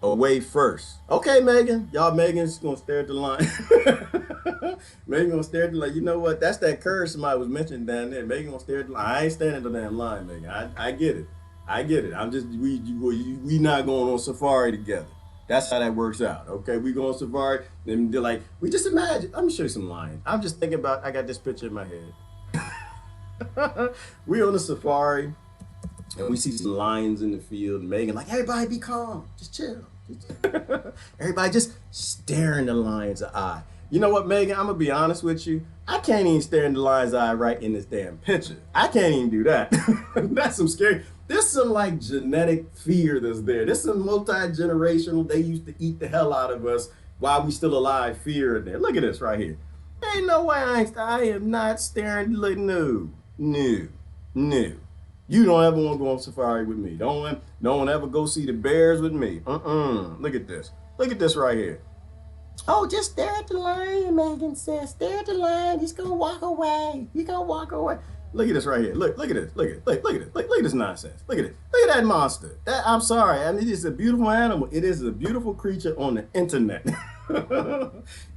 away first. Okay, Megan. Megan's gonna stare at the lion. Megan gonna stare at the lion. You know what? That's that courage somebody was mentioning down there. Megan gonna stare at the lion. I ain't staring at the damn lion, Megan. I get it. I'm just we not going on safari together. That's how that works out. Okay, we go on safari. Then they're like, we just imagine. Let me show you some lions. I'm just thinking about. I got this picture in my head. We on the safari and we see some lions in the field. And Megan like, everybody be calm, just chill. Everybody just staring the lion's eye. You know what, Megan? I'm gonna be honest with you. I can't even stare in the lion's eye right in this damn picture. I can't even do that. That's some scary. There's some like genetic fear that's there. There's some multi-generational. They used to eat the hell out of us while we still alive. Fear in there. Look at this right here. Ain't no way I am not staring. Like, no. You don't ever want to go on safari with me. Don't ever go see the bears with me. Look at this. Look at this right here. Oh, just stare at the lion, Megan says. Stare at the lion. He's gonna walk away. He's gonna walk away. Look at this right here. Look at this. Look at this. Look at this nonsense. Look at it. Look at that monster. I'm sorry. I mean, it is a beautiful animal. It is a beautiful creature on the internet.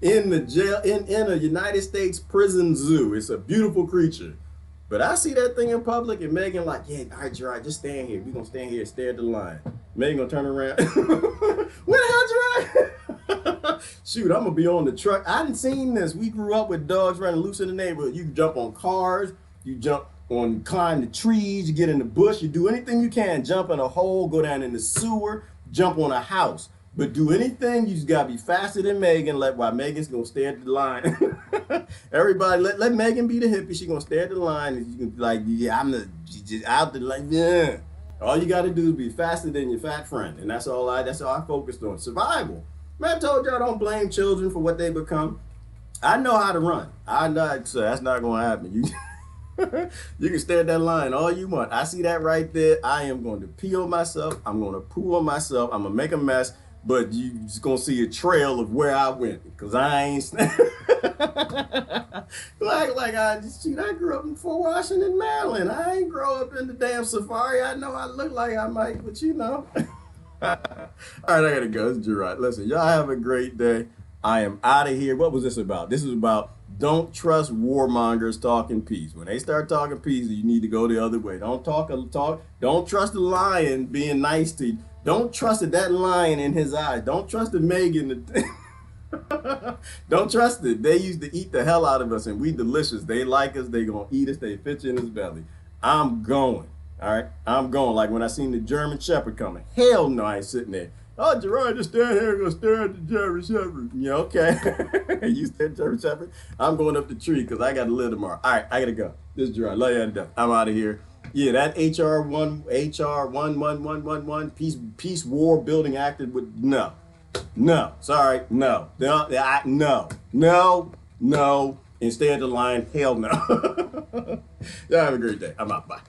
In the jail, in a United States prison zoo. It's a beautiful creature. But I see that thing in public, and Megan like, yeah, all right, Gerard, just stand here. We're going to stand here and stare at the lion. Megan going to turn around. Where the hell, Gerard? Shoot, I'm going to be on the truck. I hadn't seen this. We grew up with dogs running loose in the neighborhood. You jump on cars. You climb the trees. You get in the bush. You do anything you can. Jump in a hole, go down in the sewer, jump on a house. But do anything, you just gotta be faster than Megan. While Megan's gonna stare at the line. Everybody, let Megan be the hippie. She gonna stare at the line, and you can like, yeah, just out the like, yeah. All you gotta do is be faster than your fat friend, and that's all I focused on. Survival. Man, I told y'all don't blame children for what they become. I know how to run. I know, so that's not going to happen. You can stare at that line all you want. I see that right there. I am going to pee on myself. I'm going to poo on myself. I'm going to make a mess, but you just going to see a trail of where I went because I ain't like I just, shoot, I grew up in Fort Washington, Maryland. I ain't grow up in the damn safari. I know I look like I might, but you know. All right, I got to go. It's Gerard. Listen, y'all have a great day. I am out of here. What was this about? This is about don't trust warmongers talking peace. When they start talking peace, you need to go the other way. Don't talk. Don't trust the lion being nice to you. Don't trust that lion in his eyes. Don't trust the Megan. Don't trust it. They used to eat the hell out of us, and we delicious. They like us. They gonna eat us. They fit you in his belly. I'm going. All right, I'm going. Like when I seen the German Shepherd coming. Hell no, I ain't sitting there. Oh, Gerard, just stand here and go stare at the German Shepherd. Yeah, okay. You stare at the German Shepherd? I'm going up the tree because I got to live tomorrow. All right, I got to go. This is Gerard. Love you to death. I'm out of here. Yeah, that HR 11111 peace war building acted with no. Sorry, no, no, and stay at the line. Hell no. Y'all have a great day. I'm out. Bye.